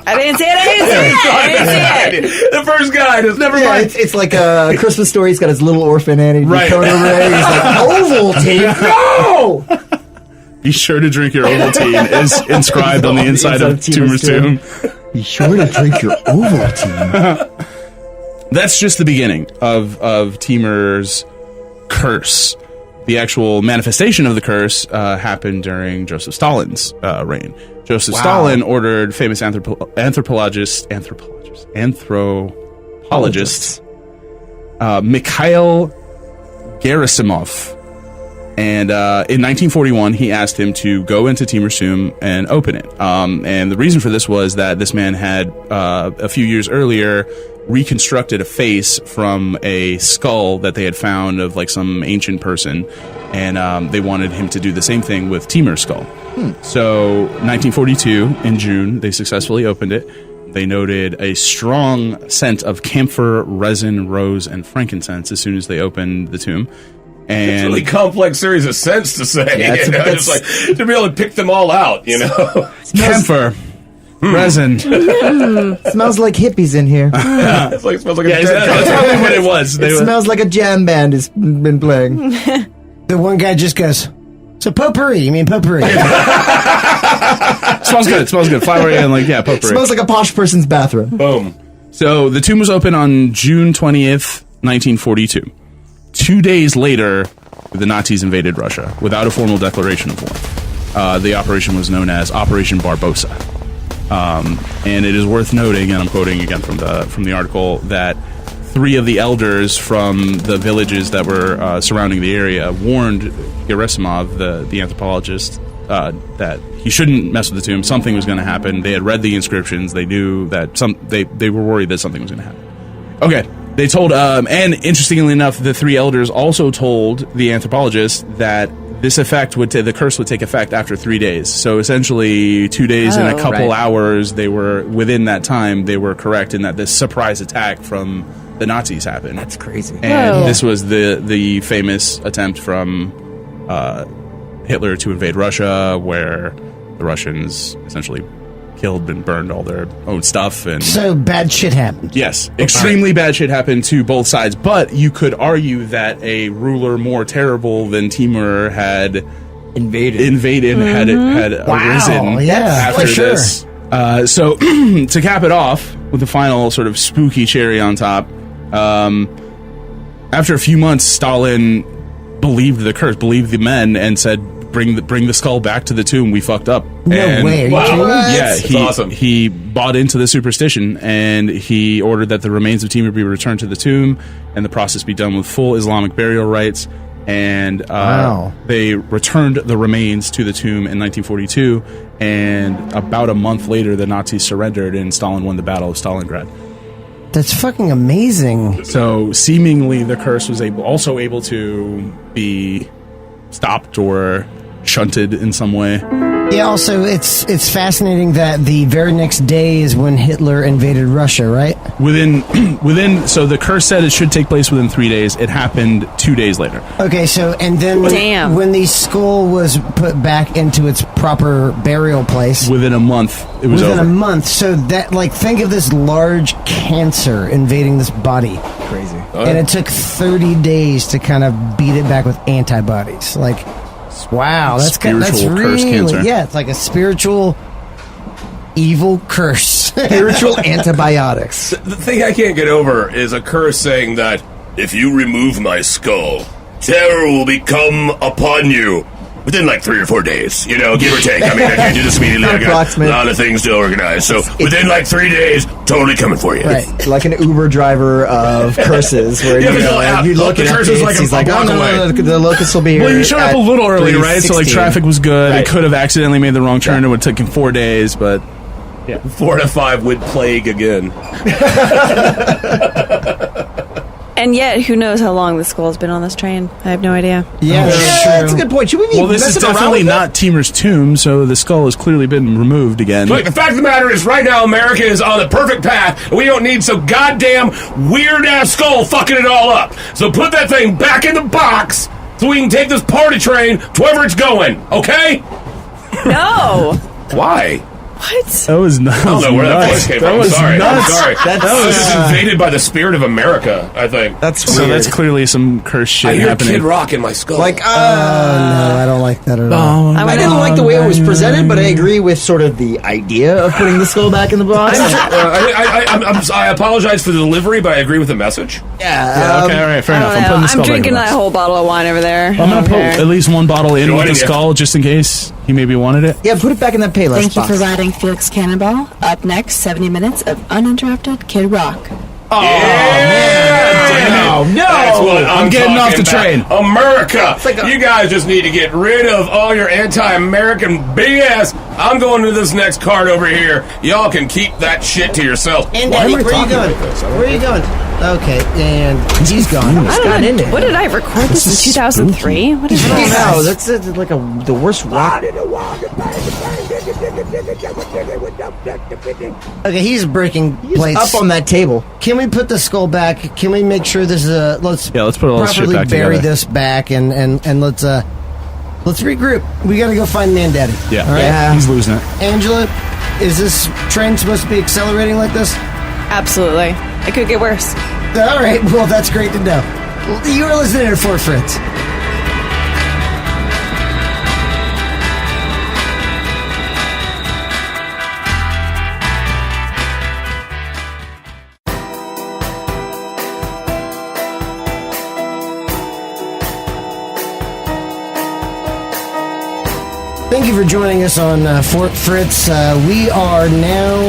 I didn't see it. The first guy just never Yeah, mind. it's like a Christmas Story. He's got his little orphan Annie Right. decoder ray. He's like, Ovaltine, no! Be sure to drink your Ovaltine is inscribed on the inside of Timur's tomb. Be sure to drink your Ovaltine. That's just the beginning of Timur's curse. The actual manifestation of the curse happened during Joseph Stalin's reign. Joseph Stalin ordered famous anthropologist Mikhail Gerasimov. And in 1941, he asked him to go into Timur's tomb and open it. And the reason for this was that this man had, a few years earlier, reconstructed a face from a skull that they had found of like some ancient person. And they wanted him to do the same thing with Timur's skull. So 1942, in June, they successfully opened it. They noted a strong scent of camphor, resin, rose, and frankincense as soon as they opened the tomb. And It's a really complex series of scents to say. Yeah, It's like to be able to pick them all out, you know. camphor, resin. Smells like hippies in here. It smells like a Yeah, dead that's probably what it was. It smells like a jam band has been playing. The one guy just goes, "So potpourri? You mean potpourri?" Smells good. Smells good. Flowery and like potpourri. Smells like a posh person's bathroom. Boom. So the tomb was open on June 20th, 1942. 2 days later, the Nazis invaded Russia without a formal declaration of war. The operation was known as Operation Barbarossa. And it is worth noting, and I'm quoting again from the article, that 3 of the elders from the villages that were surrounding the area warned Gerasimov, the anthropologist, that he shouldn't mess with the tomb. Something was going to happen. They had read the inscriptions. They knew that they were worried that something was going to happen. Okay. They told, and interestingly enough, the three elders also told the anthropologist that this effect the curse would take effect after 3 days. So essentially 2 days and a couple hours, they were, within that time, they were correct in that this surprise attack from the Nazis happened. That's crazy. And this was the famous attempt from Hitler to invade Russia, where the Russians essentially killed and burned all their own stuff. And so bad shit happened. Yes, extremely bad shit happened to both sides. But you could argue that a ruler more terrible than Timur had invaded had arisen after this. So to cap it off with the final sort of spooky cherry on top, after a few months, Stalin believed the curse, believed the men, and said, Bring the skull back to the tomb. We fucked up. No way. Yeah, awesome. He bought into the superstition, and he ordered that the remains of Timur be returned to the tomb, and the process be done with full Islamic burial rites. And they returned the remains to the tomb in 1942, and about a month later, the Nazis surrendered, and Stalin won the Battle of Stalingrad. That's fucking amazing. So seemingly, the curse was also able to be stopped or shunted in some way. Yeah, also, it's fascinating that the very next day is when Hitler invaded Russia, right? So the curse said it should take place within 3 days. It happened 2 days later. Okay, so, and then when the skull was put back into its proper burial place... Within a month, it was over. Within a month, so that, like, think of this large cancer invading this body. Crazy. And it took 30 days to kind of beat it back with antibodies. Like... Wow, that's curse cancer. Yeah, it's like a spiritual evil curse. Spiritual antibiotics. The thing I can't get over is a curse saying that if you remove my skull, terror will become upon you within like 3 or 4 days, give or take. I mean, I can't do this immediately. I got a lot of things to organize. So within like 3 days, totally coming for you. Right. Like an Uber driver of curses, where you look at curses like he's like, oh, no, the locusts will be here. Well, you showed up a little early, right? So like traffic was good. Right. It could have accidentally made the wrong turn. It would have taken 4 days, but... Yeah. 4 to 5 would plague again. And yet, who knows how long the skull's been on this train? I have no idea. Yeah, that's a good point. Should we be this is definitely not Timur's tomb, so the skull has clearly been removed again. Look, the fact of the matter is, right now, America is on the perfect path, and we don't need some goddamn weird-ass skull fucking it all up. So put that thing back in the box so we can take this party train to wherever it's going, okay? No! Why? What? That was nuts. I don't know where that voice came from. I'm sorry. That's just invaded by the spirit of America, I think. That's so weird. That's clearly some curse shit I hear happening. Kid Rock in my skull. Like, no, I don't like that at all. I didn't like the way it was presented, but I agree with sort of the idea of putting the skull back in the box. I apologize for the delivery, but I agree with the message. Yeah. Okay, all right, fair enough. I'm putting the skull I'm back in drinking the box. that whole bottle of wine over there. I'm going to put at least one bottle in with the idea. skull, just in case he maybe wanted it. Yeah, put it back in that Payless Thank you box. for riding Felix Cannonball. Up next, 70 minutes of uninterrupted Kid Rock. Oh, man. No. That's what I'm getting off the train. America. You guys just need to get rid of all your anti-American BS. I'm going to this next card over here. Y'all can keep that shit to yourself. And Daddy, where are you going? Where are you going? Okay, and he's gone. What did I record this in 2003? What is I don't this? know. That's like the worst rock. Okay, he's breaking plates. Up on that table. Can we put the skull back? Can we make sure this is a let's put all this shit properly back bury together. this back and let's regroup. We gotta go find Man Daddy. Yeah, all right. He's losing it. Angela, is this train supposed to be accelerating like this? Absolutely. It could get worse. All right, well that's great to know. You are listening to Fort Fritz. Thank you for joining us on Fort Fritz. We are now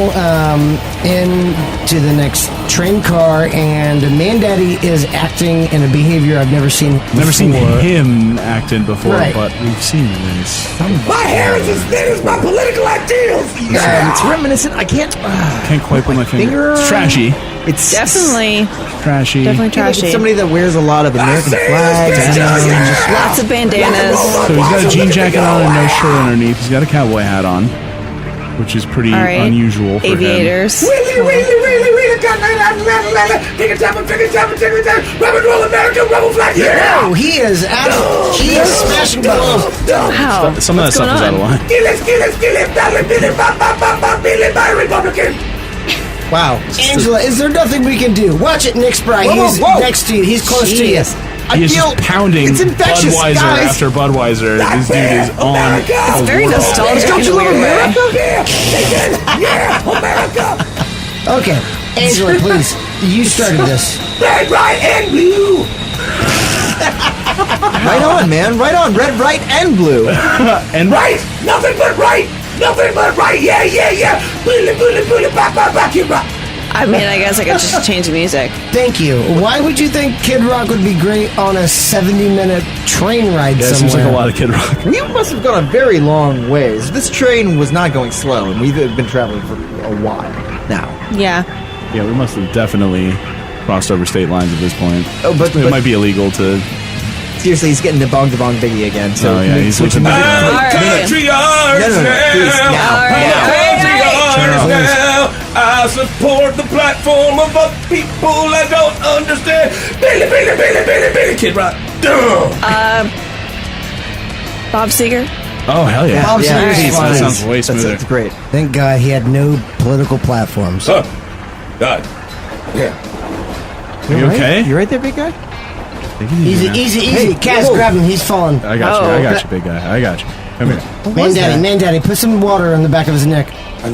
into the next train car, and Man Daddy is acting in a behavior I've never seen before. Never seen him acting before, Right. but we've seen him in some. My hair is as thin as my political ideals. It's reminiscent. I can't. Can't quite put my finger. finger- It's trashy. It's Definitely Trashy. trashy. It's somebody that wears a lot of American flags. Lots of bandanas. So he's got a jean jacket on and no shirt underneath. He's got a cowboy hat on, which is pretty All right. unusual for him. Aviators. Oh, he is out. He is smashing buttons. Wow. Some of that What's stuff is going out of on? line. Wow. Angela, is there nothing we can do? Watch it, Nick Spry. He's next to you. He's close to you. He is just pounding it's infectious, Budweiser guys. after Budweiser. This dude is on. It's very nostalgic. Don't you love America? Okay. Angela, please. You started this. Right on, man. Right on. Red, right, and blue. And Nothing but right. Yeah. I mean, I guess I could just change the music. Thank you. Why would you think Kid Rock would be great on a 70-minute train ride yeah, it somewhere? seems like a lot of Kid Rock. We must have gone a very long ways. This train was not going slow, and we've been traveling for a while now. Yeah. Yeah, we must have definitely crossed over state lines at this point. Oh, but It might be illegal to. seriously, he's getting the bong biggie again. So Oh, yeah, he's switching looking the- All right. Country arts No, please, now. All right. Country arts now. I support the platform of other people that don't understand. Billy, Kid Rock. Bob Seger. Oh, hell yeah. Bob Yeah, Seger's please, fine. That sounds way smoother. That's great. Thank God he had no political platforms. God. Yeah. You okay? You right there, big guy? Easy. Kaz, whoa. grab him. He's falling. I got you. I got you, big guy. I got you. Come here. Man Daddy, put some water on the back of his neck. No.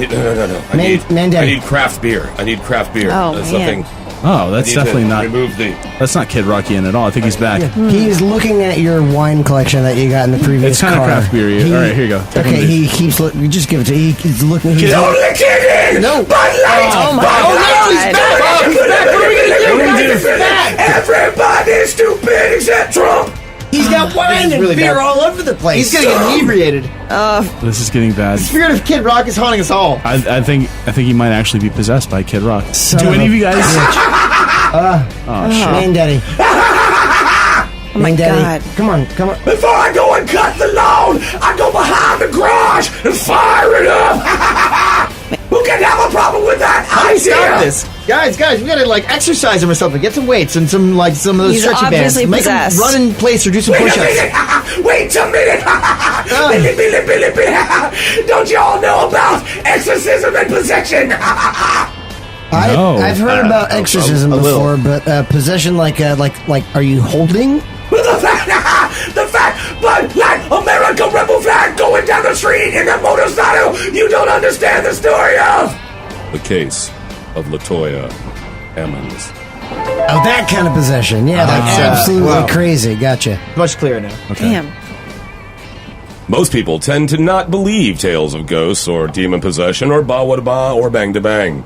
Man, I need craft beer. Oh, That's man. the thing. Oh, that's definitely not. Remove the. That's not Kid Rockian at all. I think he's back. He is looking at your wine collection that you got in the previous It's kind of car. craft beer. All right, here you go. Take one Okay, of these. he keeps looking. Just give it to him. He's looking. He's Only kidding! No. Bud Light! Oh, my Bud God. Light! He's back! What do we do? Everybody's stupid except Trump! He's got wine and really beer bad. all over the place. He's gonna get inebriated. This is getting bad. The spirit of Kid Rock is haunting us all. I think he might actually be possessed by Kid Rock. Son Do of any a of you guys? Oh shit! Man Daddy. Oh my God. Come on. Before I go and cut the lawn, I go behind the garage and fire it up! Who can have a problem with that idea? Stop this, guys! We gotta exercise him or something. Get some weights and some of those He's stretchy bands. obviously Make him possessed. run in place or do some Wait a push-ups. minute! Wait a minute! Billy! Don't you all know about exorcism and possession? No. I've heard about exorcism a little. before, but possession, like, are you holding? The fact, Bud Light, America rebel flag going down the street in a motorcycle. You don't understand the story of the case of Latoya Ammons. Oh, that kind of possession. Yeah, that's absolutely wow. crazy. Gotcha. Much clearer now. Damn. Most people tend to not believe tales of ghosts or demon possession or ba-wada-ba or bang-da-bang.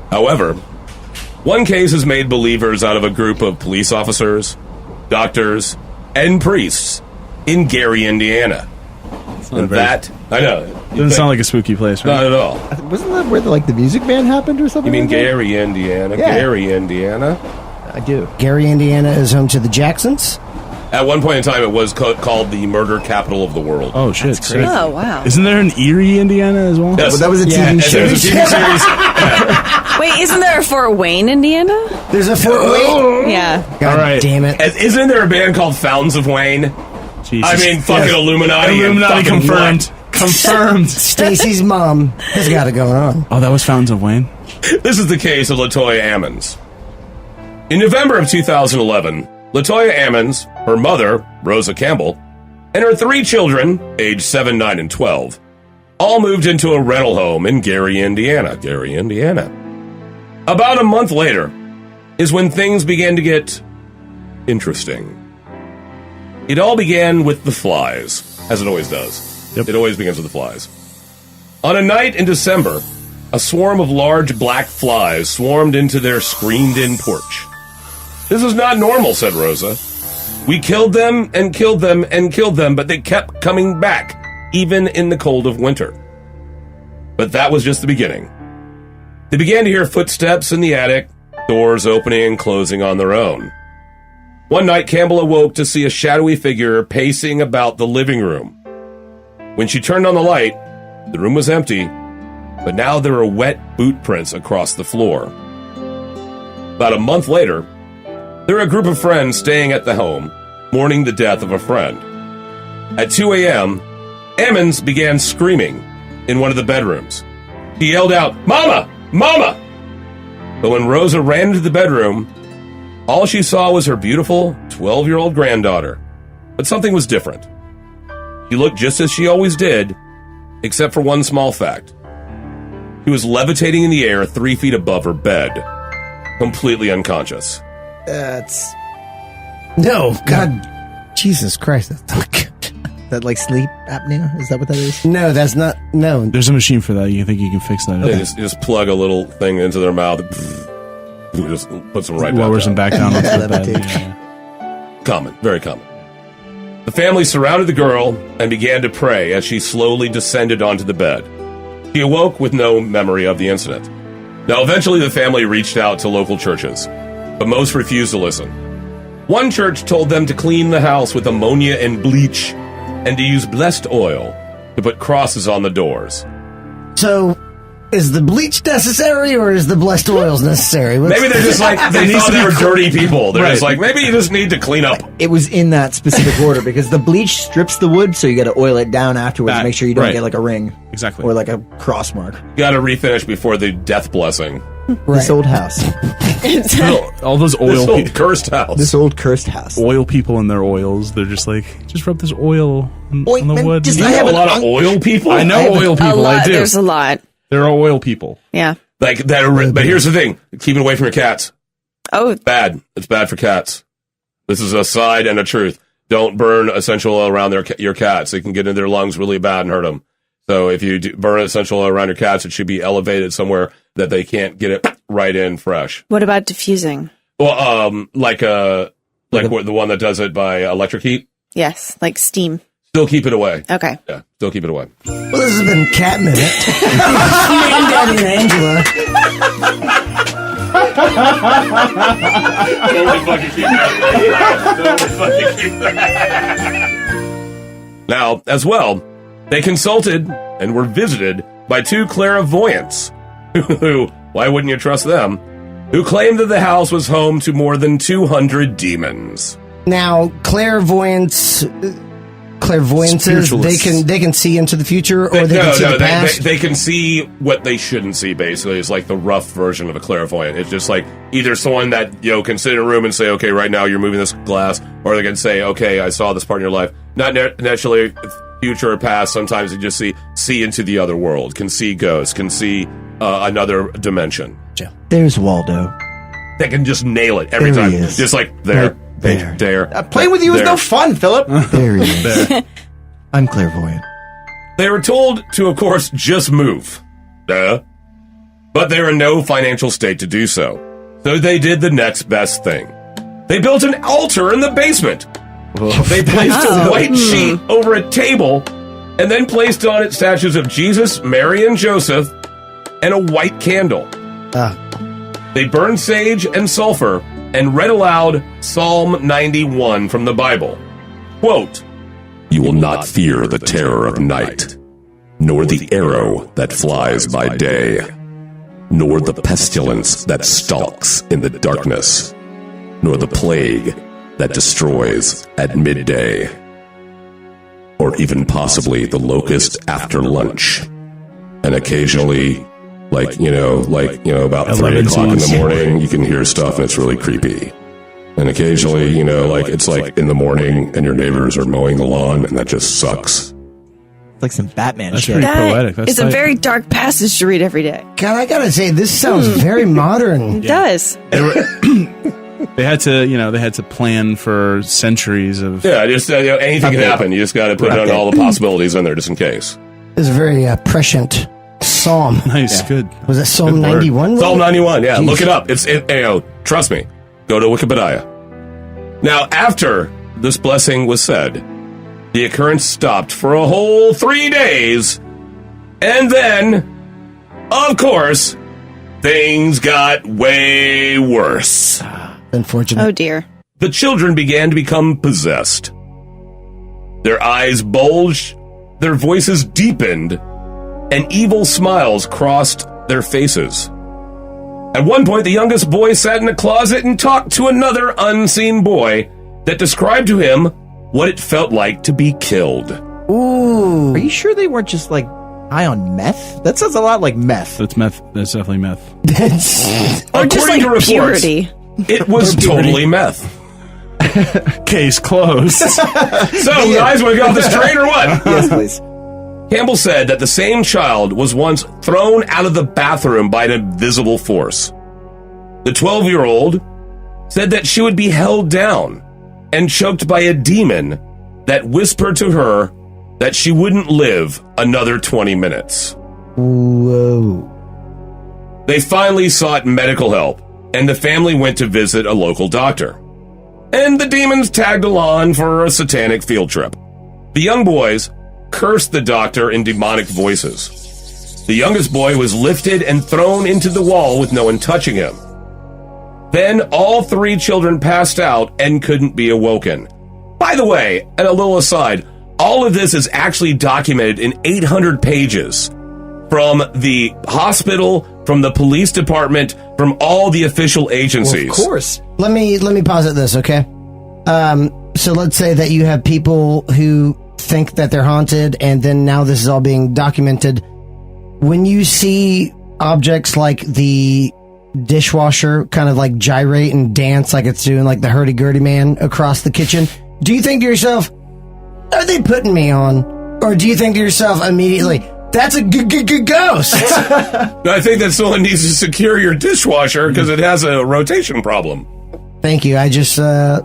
However, one case has made believers out of a group of police officers, doctors, and priests in Gary, Indiana. And that, I know. Doesn't sound like a spooky place, Not right? at all. Wasn't that where the music band happened or something? You mean like that? Gary, Indiana? Yeah. Gary, Indiana? I do. Gary, Indiana is home to the Jacksons. At one point in time, it was called the murder capital of the world. Oh shit! sick. Oh, wow. Isn't there an Erie, Indiana, as well? Yes. Well, that was a TV And show. there's a TV series. Wait, isn't there a Fort Wayne, Indiana? There's a Fort Wayne. Yeah. God All right. damn it. Isn't there a band called Fountains of Wayne? Jesus. I mean, fucking Illuminati. and Illuminati fucking confirmed. Confirmed. Stacy's mom has got it going on. Oh, that was Fountains of Wayne. This is the case of Latoya Ammons. In November of 2011, Latoya Ammons, her mother, Rosa Campbell, and her 3 children, aged 7, 9, and 12, all moved into a rental home in Gary, Indiana. Gary, Indiana. About a month later is when things began to get interesting. It all began with the flies, as it always does. Yep. It always begins with the flies. On a night in December, a swarm of large black flies swarmed into their screened-in porch. This is not normal, said Rosa. We killed them and killed them and killed them, but they kept coming back, even in the cold of winter. But that was just the beginning. They began to hear footsteps in the attic, doors opening and closing on their own. One night, Campbell awoke to see a shadowy figure pacing about the living room. When she turned on the light, the room was empty, but now there were wet boot prints across the floor. About a month later, there were a group of friends staying at the home, mourning the death of a friend. At 2 a.m., Ammons began screaming in one of the bedrooms. He yelled out, "Mama! Mama!" But when Rosa ran into the bedroom, all she saw was her beautiful 12-year-old granddaughter. But something was different. She looked just as she always did, except for one small fact. She was levitating in the air 3 feet above her bed, completely unconscious. No, God, Jesus Christ. That's not good. That like sleep apnea? Is that what that is? No, that's not. No. There's a machine for that. You think you can fix that? They just plug a little thing into their mouth. Just puts them right lowers them back down onto the bed. Levitate. Common, very common. The family surrounded the girl and began to pray as she slowly descended onto the bed. She awoke with no memory of the incident. Now, eventually the family reached out to local churches, but most refused to listen. One church told them to clean the house with ammonia and bleach and to use blessed oil to put crosses on the doors. So, is the bleach necessary or is the blessed oils necessary? Maybe they're just like, they thought they were dirty people. They're just like, maybe you just need to clean up. It was in that specific order because the bleach strips the wood, so you got to oil it down afterwards to make sure you don't get like a ring. Exactly. Or like a cross mark. You got to refinish before the death blessing. Right. This old house. All those This old cursed house. This old cursed house. Oil people and their oils. They're just like, just rub this oil on the wood. Just, You I know have a lot of oil people? I know oil people. I do. There's a lot. There are oil people. Yeah. Like that. But here's the thing: keep it away from your cats. Oh, Bad. It's bad for cats. This is a side and a truth. Don't burn essential oil around your cats. It can get in their lungs really bad and hurt them. So if you burn essential oil around your cats, it should be elevated somewhere that they can't get it right in fresh. what about diffusing? Well, the one that does it by electric heat. Yes, like steam. Still keep it away. Okay. Yeah, still keep it away. Well, this has been Cat Minute. Daddy and Angela. Totally fucking keep that. Now, as well, they consulted and were visited by two clairvoyants who, why wouldn't you trust them, who claimed that the house was home to more than 200 demons. Now, clairvoyances, they can see into the future, or they can see the past. They can see what they shouldn't see. Basically, it's like the rough version of a clairvoyant. It's just like either someone that can sit in a room and say, "Okay, right now you're moving this glass," or they can say, "Okay, I saw this part in your life." Not naturally future or past. Sometimes they just see into the other world. Can see ghosts. Can see another dimension. There's Waldo. They can just nail it every time. Just like there. Playing with you is no fun, Philip. There he is. There. I'm clairvoyant. They were told to, of course, just move. But they were in no financial state to do so. So they did the next best thing. They built an altar in the basement. They placed a white sheet over a table and then placed on it statues of Jesus, Mary, and Joseph, and a white candle. They burned sage and sulfur and read aloud Psalm 91 from the Bible. Quote, "You will not fear the terror of night, nor the arrow that flies by day, nor the pestilence that stalks in the darkness, nor the plague that destroys at midday, or even possibly the locust after lunch, and occasionally about 3 o'clock in the morning, you can hear stuff and it's really creepy. And occasionally, it's like in the morning and your neighbors are mowing the lawn and that just sucks. Like some Batman That's shit. pretty poetic. It's a very dark passage to read every day. God, I gotta say, this sounds very modern. It does. They had to plan for centuries of. Yeah, just anything can happen. You just got to put on all the possibilities in there just in case. It's a very prescient psalm. Nice, good. Was it Psalm 91? Psalm 91, yeah. Jeez. Look it up. Trust me. Go to Wikipedia. Now, after this blessing was said, the occurrence stopped for a whole 3 days, and then, of course, things got way worse. Unfortunate. Oh, dear. The children began to become possessed. Their eyes bulged, their voices deepened, and evil smiles crossed their faces. At one point, the youngest boy sat in a closet and talked to another unseen boy that described to him what it felt like to be killed. Ooh. Are you sure they weren't just like high on meth? That sounds a lot like meth. That's meth. That's definitely meth. Or just According like to reports, puberty. it was totally meth. Case closed. So, guys, want to get off this train or what? Yes, please. Campbell said that the same child was once thrown out of the bathroom by an invisible force. The 12-year-old said that she would be held down and choked by a demon that whispered to her that she wouldn't live another 20 minutes. Whoa. They finally sought medical help, and the family went to visit a local doctor. And the demons tagged along for a satanic field trip. The young boys cursed the doctor in demonic voices. The youngest boy was lifted and thrown into the wall with no one touching him. Then all 3 children passed out and couldn't be awoken. By the way, and a little aside, all of this is actually documented in 800 pages from the hospital, from the police department, from all the official agencies. Well, of course. Let me posit this, okay? So let's say that you have people who think that they're haunted, and then now this is all being documented. When you see objects like the dishwasher kind of like gyrate and dance like it's doing like the hurdy-gurdy man across the kitchen, do you think to yourself, are they putting me on? Or do you think to yourself immediately, that's a ghost? I think that someone needs to secure your dishwasher because it has a rotation problem. Thank you. I just I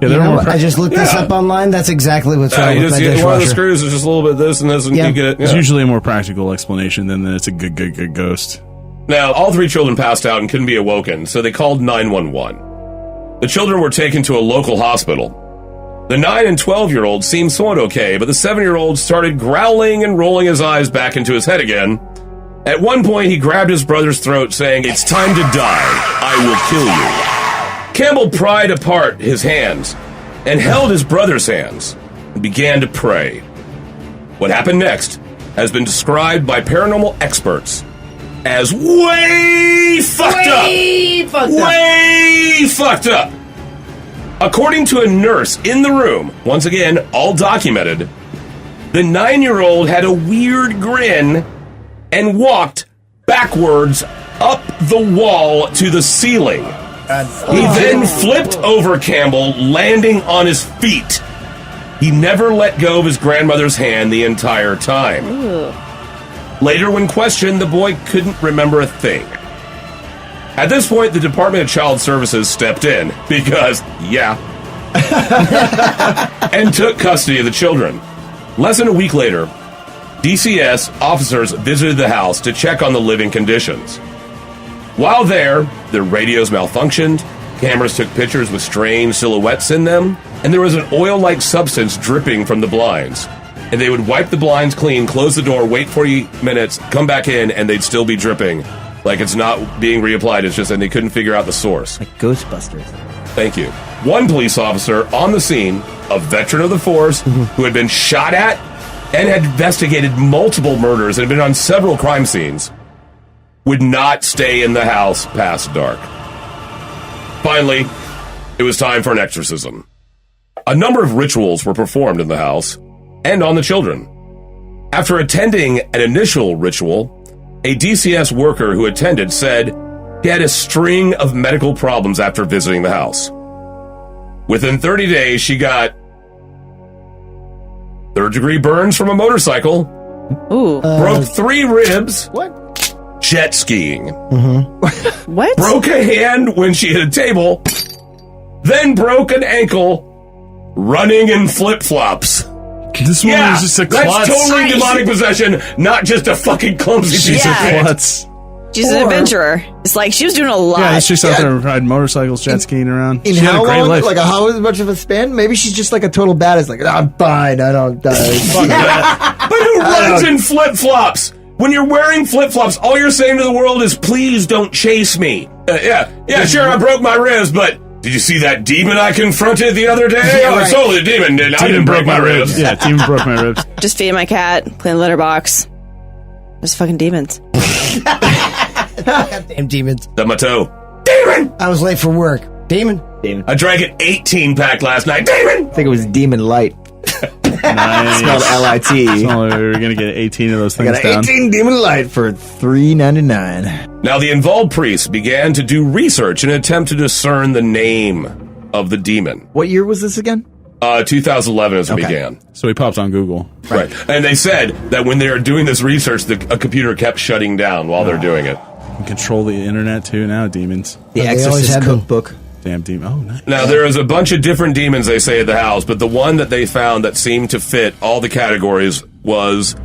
just looked this up online. That's exactly what's wrong with that dishwasher. One of the screws is just a little bit this and this, and Yeah. you get it. It's Yeah. usually a more practical explanation than that it's a good ghost. Now, all 3 children passed out and couldn't be awoken, so they called 911. The children were taken to a local hospital. The 9 and 12-year-old seemed somewhat okay, but the 7-year-old started growling and rolling his eyes back into his head again. At one point, he grabbed his brother's throat, saying, "It's time to die. I will kill you." Campbell pried apart his hands and held his brother's hands and began to pray. What happened next has been described by paranormal experts as way fucked up. According to a nurse in the room, once again, all documented, the 9-year-old had a weird grin and walked backwards up the wall to the ceiling. He then flipped over Campbell, landing on his feet. He never let go of his grandmother's hand the entire time. Later, when questioned, the boy couldn't remember a thing. At this point, the Department of Child Services stepped in because, and took custody of the children. Less than a week later, DCS officers visited the house to check on the living conditions. While there, their radios malfunctioned, cameras took pictures with strange silhouettes in them, and there was an oil-like substance dripping from the blinds. And they would wipe the blinds clean, close the door, wait 40 minutes, come back in, and they'd still be dripping. Like it's not being reapplied, it's just that they couldn't figure out the source. Like Ghostbusters. Thank you. One police officer on the scene, a veteran of the force, who had been shot at and had investigated multiple murders and had been on several crime scenes, would not stay in the house past dark. Finally, it was time for an exorcism. A number of rituals were performed in the house and on the children. After attending an initial ritual, a DCS worker who attended said he had a string of medical problems after visiting the house. Within 30 days, she got third-degree burns from a motorcycle, broke 3 ribs, jet skiing, What? broke a hand when she hit a table, then broke an ankle running in flip-flops. This one is just a klutz. That's totally demonic possession, not just a fucking clumsy piece of Yeah. shit. Klutz. She's an adventurer. It's like she was doing a lot. Yeah, she's out there riding motorcycles, jet skiing around. In She had a how great long? life. Like how much of a span? Maybe she's just like a total badass. Like, I'm fine. I don't die. But who runs in flip-flops? When you're wearing flip-flops, all you're saying to the world is, please don't chase me. Yeah, sure, I broke my ribs, but did you see that demon I confronted the other day? Yeah, It's totally a demon. I didn't break my ribs. Yeah, demon broke my ribs. Just feeding my cat, clean the litter box. There's fucking demons. Damn demons. Stub my toe. Demon! I was late for work. Demon. I drank an 18-pack last night. Demon! I think it was Demon Light. Nice. Spelled L-I-T. So we're gonna get 18 of those I things got an down. 18 Demon Light for $3.99. Now, the involved priests began to do research in an attempt to discern the name of the demon. What year was this again? 2011 as it Okay. began. So we popped on Google. Right. And they said that when they were doing this research, a computer kept shutting down while they're doing it. You can control the internet too now, demons. The They always Exorcist have been. cookbook. Damn demon. Oh, nice. Now, there is a bunch of different demons, they say, at the house, but the one that they found that seemed to fit all the categories was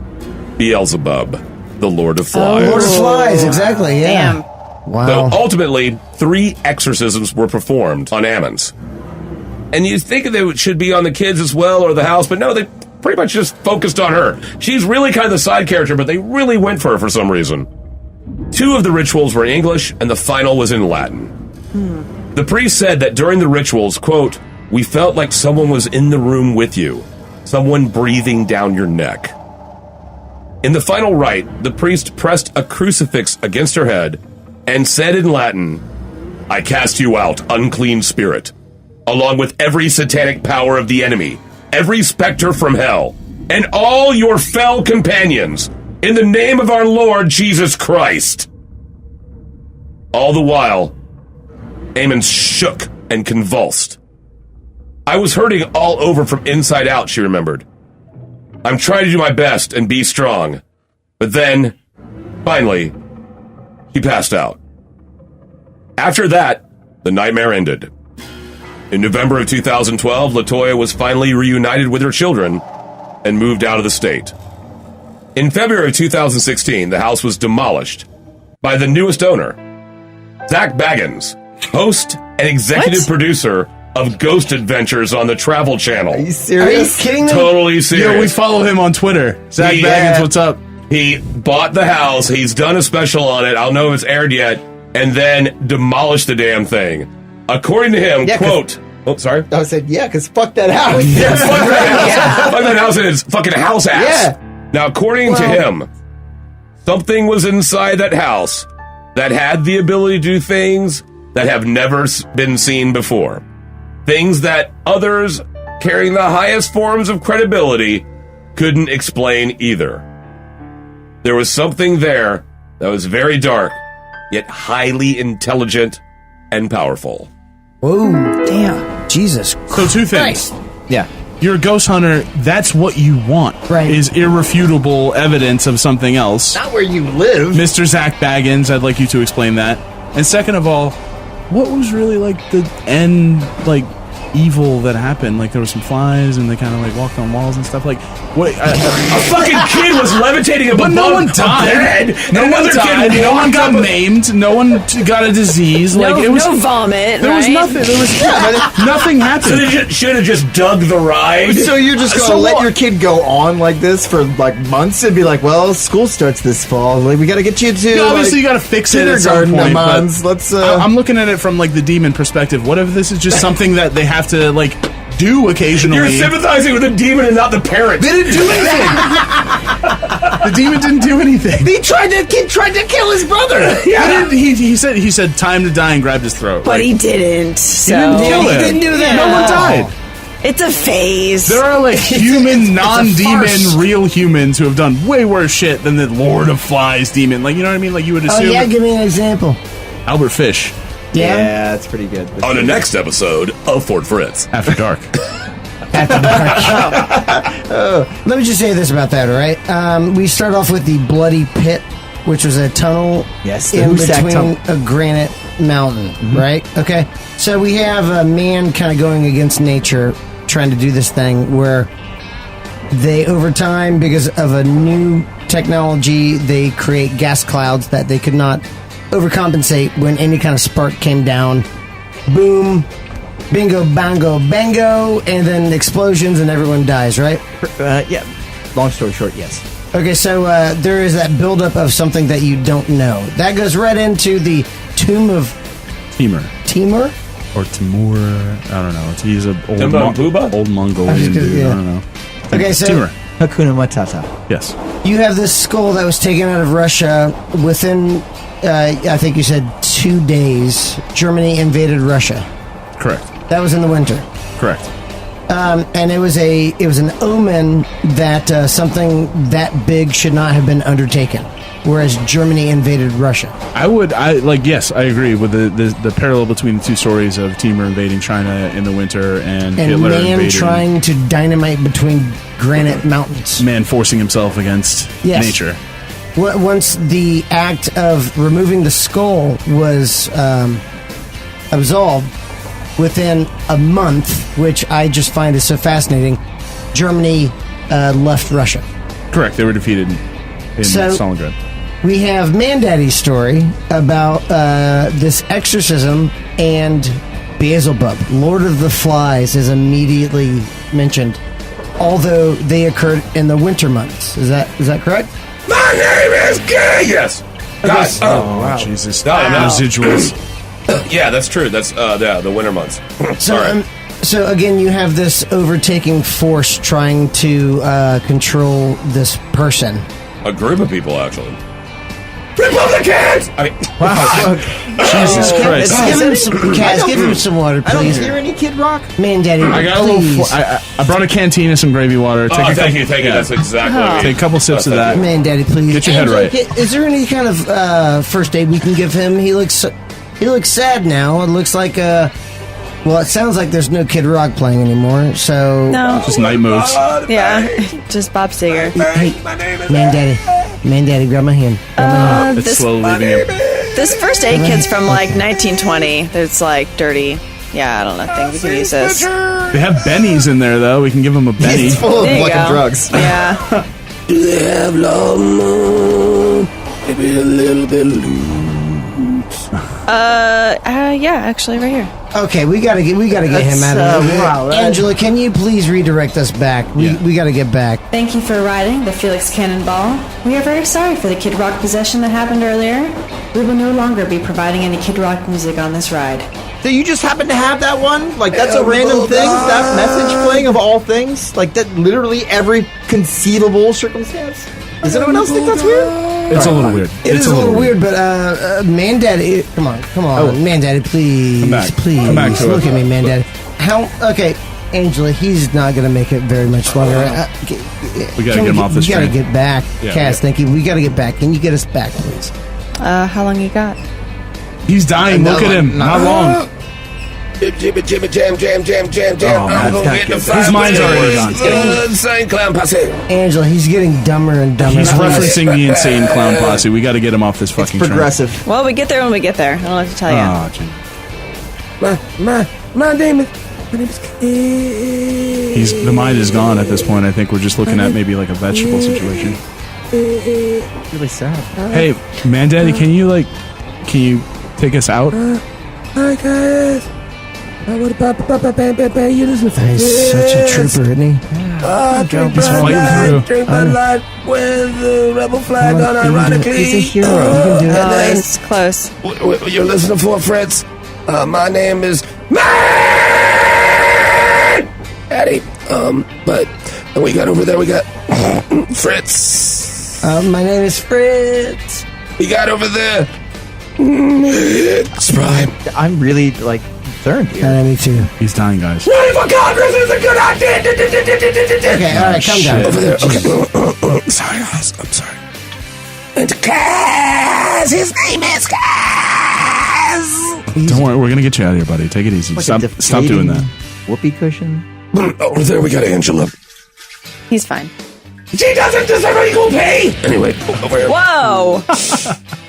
Beelzebub, the Lord of Flies. Lord of Flies, exactly, yeah. Damn. Wow. So ultimately, 3 exorcisms were performed on Ammons. And you'd think they should be on the kids as well or the house, but no, they pretty much just focused on her. She's really kind of the side character, but they really went for her for some reason. 2 of the rituals were in English, and the final was in Latin. The priest said that during the rituals, quote, we felt like someone was in the room with you, someone breathing down your neck. In the final rite, the priest pressed a crucifix against her head and said in Latin, I cast you out, unclean spirit, along with every satanic power of the enemy, every specter from hell, and all your fell companions, in the name of our Lord Jesus Christ. All the while, Ammons shook and convulsed. I was hurting all over from inside out, she remembered. I'm trying to do my best and be strong. But then, finally, she passed out. After that, the nightmare ended. In November of 2012, Latoya was finally reunited with her children and moved out of the state. In February of 2016, the house was demolished by the newest owner, Zach Baggins, host and executive producer of Ghost Adventures on the Travel Channel. Are you Are you serious? kidding me? Totally serious. Yo, we follow him on Twitter. Zach Yeah. Baggins, what's up? He bought the house, he's done a special on it, I don't know if it's aired yet, and then demolished the damn thing. According to him, Yeah, 'cause- quote, oh, sorry? I said, yeah, because fuck that house. Yeah, fuck that house. Fuck that house and its fucking house ass. Yeah. Now, according to him, something was inside that house that had the ability to do things that have never been seen before. Things that others carrying the highest forms of credibility couldn't explain either. There was something there that was very dark, yet highly intelligent and powerful. Whoa. Damn. Jesus. So 2 things. Yeah. You're a ghost hunter. That's what you want. Right. Is irrefutable evidence of something else. Not where you live. Mr. Zach Baggins, I'd like you to explain that. And second of all, what was really like the end, like, evil that happened? Like, there were some flies and they kind of like walked on walls and stuff. Like, what? A fucking kid was levitating above But no one a died. bed, No and one another died. kid No one walked got up- maimed. No one got a disease. Like, No, it was no vomit. There was right? nothing. There was nothing So happened. they should have just dug the ride. So you're just going to So let what? your kid go on like this for like months and be like, well, school starts this fall. Like, we got to get you to Obviously, you like, got to fix it at some kindergarten, point. but Ammons. Let's. I'm looking at it from like the demon perspective. What if this is just something that they have to like do occasionally? You're sympathizing with the demon and not the parent. They didn't do anything. The demon didn't do anything. Kid tried to kill his brother. He said time to die and grabbed his throat. But Like, he didn't. So didn't kill him. didn't do that. No one died. it's a phase. There are like human, farce. non-demon, real humans who have done way worse shit than the Lord of Flies demon. Like, you know what I mean? Like, you would Oh, assume yeah, give me an example. Albert Fish Yeah? Yeah, that's pretty good. On the next episode of Fort Fritz. after dark. After dark. Let me just say this about that, all right? We start off with the Bloody Pit, which was a tunnel Yes, the in Hoosac between Tunnel. a granite mountain, right? Okay. So we have a man kind of going against nature, trying to do this thing where they, over time, because of a new technology, they create gas clouds that they could not overcompensate when any kind of spark came down. Boom, bingo, bango, bango, and then explosions and everyone dies, right? Yeah. Long story short, yes. Okay, so there is that buildup of something that you don't know. That goes right into the tomb of Timur. Timur? Or Timur. I don't know. He's an old, old Mongolian dude. Yeah. I don't know. Okay, so Timur. Hakuna Matata. Yes. you have this skull that was taken out of Russia within, I think you said 2 days. Germany invaded Russia. Correct. That was in the winter. Correct. And it was an omen that something that big should not have been undertaken. Whereas Germany invaded Russia. Yes, I agree with the parallel between the two stories of Timur invading China in the winter and Hitler man invading. trying to dynamite between granite mountains. Man forcing himself against nature. Once the act of removing the skull was absolved, within a month, which I just find is so fascinating, Germany left Russia. Correct. They were defeated in Stalingrad. We have Mandaddy's story about this exorcism, and Beelzebub, Lord of the Flies, is immediately mentioned, although they occurred in the winter months. Is that correct? My name is Gay! Yes! Guys, Wow. Jesus. Residuals. yeah, that's true. That's, the winter months. So again, you have this overtaking force trying to control this person. A group of people, actually. Republicans! I mean, Wow. Jesus Christ. Give him some, Kaz, give him some water, I don't please. hear any Kid Rock. Mandaddy, I got please. I brought a canteen and some gravy water. thank you. That's exactly what Take a couple sips of that. Mandaddy, please. Get your head right. Is there any kind of first aid we can give him? He looks sad now. It looks like well, it sounds like there's no Kid Rock playing anymore. So No. Just night moves. Yeah, just Bob Seger. Hey, Mandaddy, grab my hand. It's This slowly leaving him. this first aid kit's from like 1920. It's like dirty. Yeah, I don't know. Think we can use this. They have bennies in there, though. We can give them a Benny. It's full of There you fucking go. drugs. Yeah. Do they have long moon? Maybe a little bit loose. Yeah, actually, right here. Okay, we gotta get him out of here. wow, Angela, can you please redirect us back? We gotta get back. Thank you for riding the Felix Cannonball. We are very sorry for the Kid Rock possession that happened earlier. We will no longer be providing any Kid Rock music on this ride. So you just happen to have that one? Like, that's a random thing? That message playing of all things? Like, that literally every conceivable circumstance? Does anyone else think that's weird? It's a little weird. It's a little weird, but Mandaddy, come on, Mandaddy, please, Come back. please, Come back to look it. at me, Mandaddy. Okay, Angela, he's not gonna make it very much longer. We gotta get him off this We gotta train. get back, Yeah, Cass. Thank you. We gotta get back. Can you get us back, please? How long you got? He's dying. Look at him. Not long. Jibby, jam. Oh, I'm man, gonna get the his mind's already gone. Insane clown posse. Angela, he's getting dumber and dumber. He's referencing the insane clown posse. We got to get him off this fucking Progressive. Well, we get there when we get there. I don't know what to tell you. train. Oh, gee. My name is The mind is gone at this point. I think we're just looking at maybe like a vegetable situation. Really sad. Hey, Mandaddy, can you take us out? Hi guys. He's such a trooper, isn't he? He's fighting through. Drink my life with the rebel flag on, ironically. He's a hero. You can do it. Oh, it's close. You're listening for Fritz. My name is Eddie. But we got over there. We got Fritz. My name is Fritz. We got over there. It's Prime. I'm really, concerned here. Me too. He's dying, guys. Running for Congress is a good idea. Okay, all right, calm down. Over there. Okay. Sorry, guys. I'm sorry. And Kaz. His name is Kaz. Don't worry, we're gonna get you out of here, buddy. Take it easy. Like Stop a doing that. Whoopee cushion. Over there, we got Angela. He's fine. She doesn't deserve equal pay. Anyway, over here. Whoa!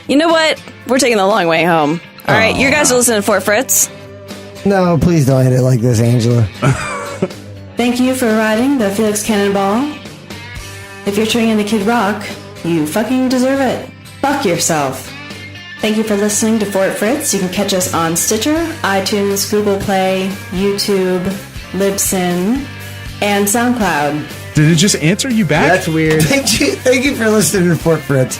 You know what? We're taking the long way home. All right, you guys are listening to Fort Fritz. No, please don't hit it like this, Angela. Thank you for riding the Felix Cannonball. If you're turning into Kid Rock, you fucking deserve it. Fuck yourself. Thank you for listening to Fort Fritz. You can catch us on Stitcher, iTunes, Google Play, YouTube, Libsyn, and SoundCloud. Did it just answer you back? That's weird. Thank you for listening to Fort Fritz.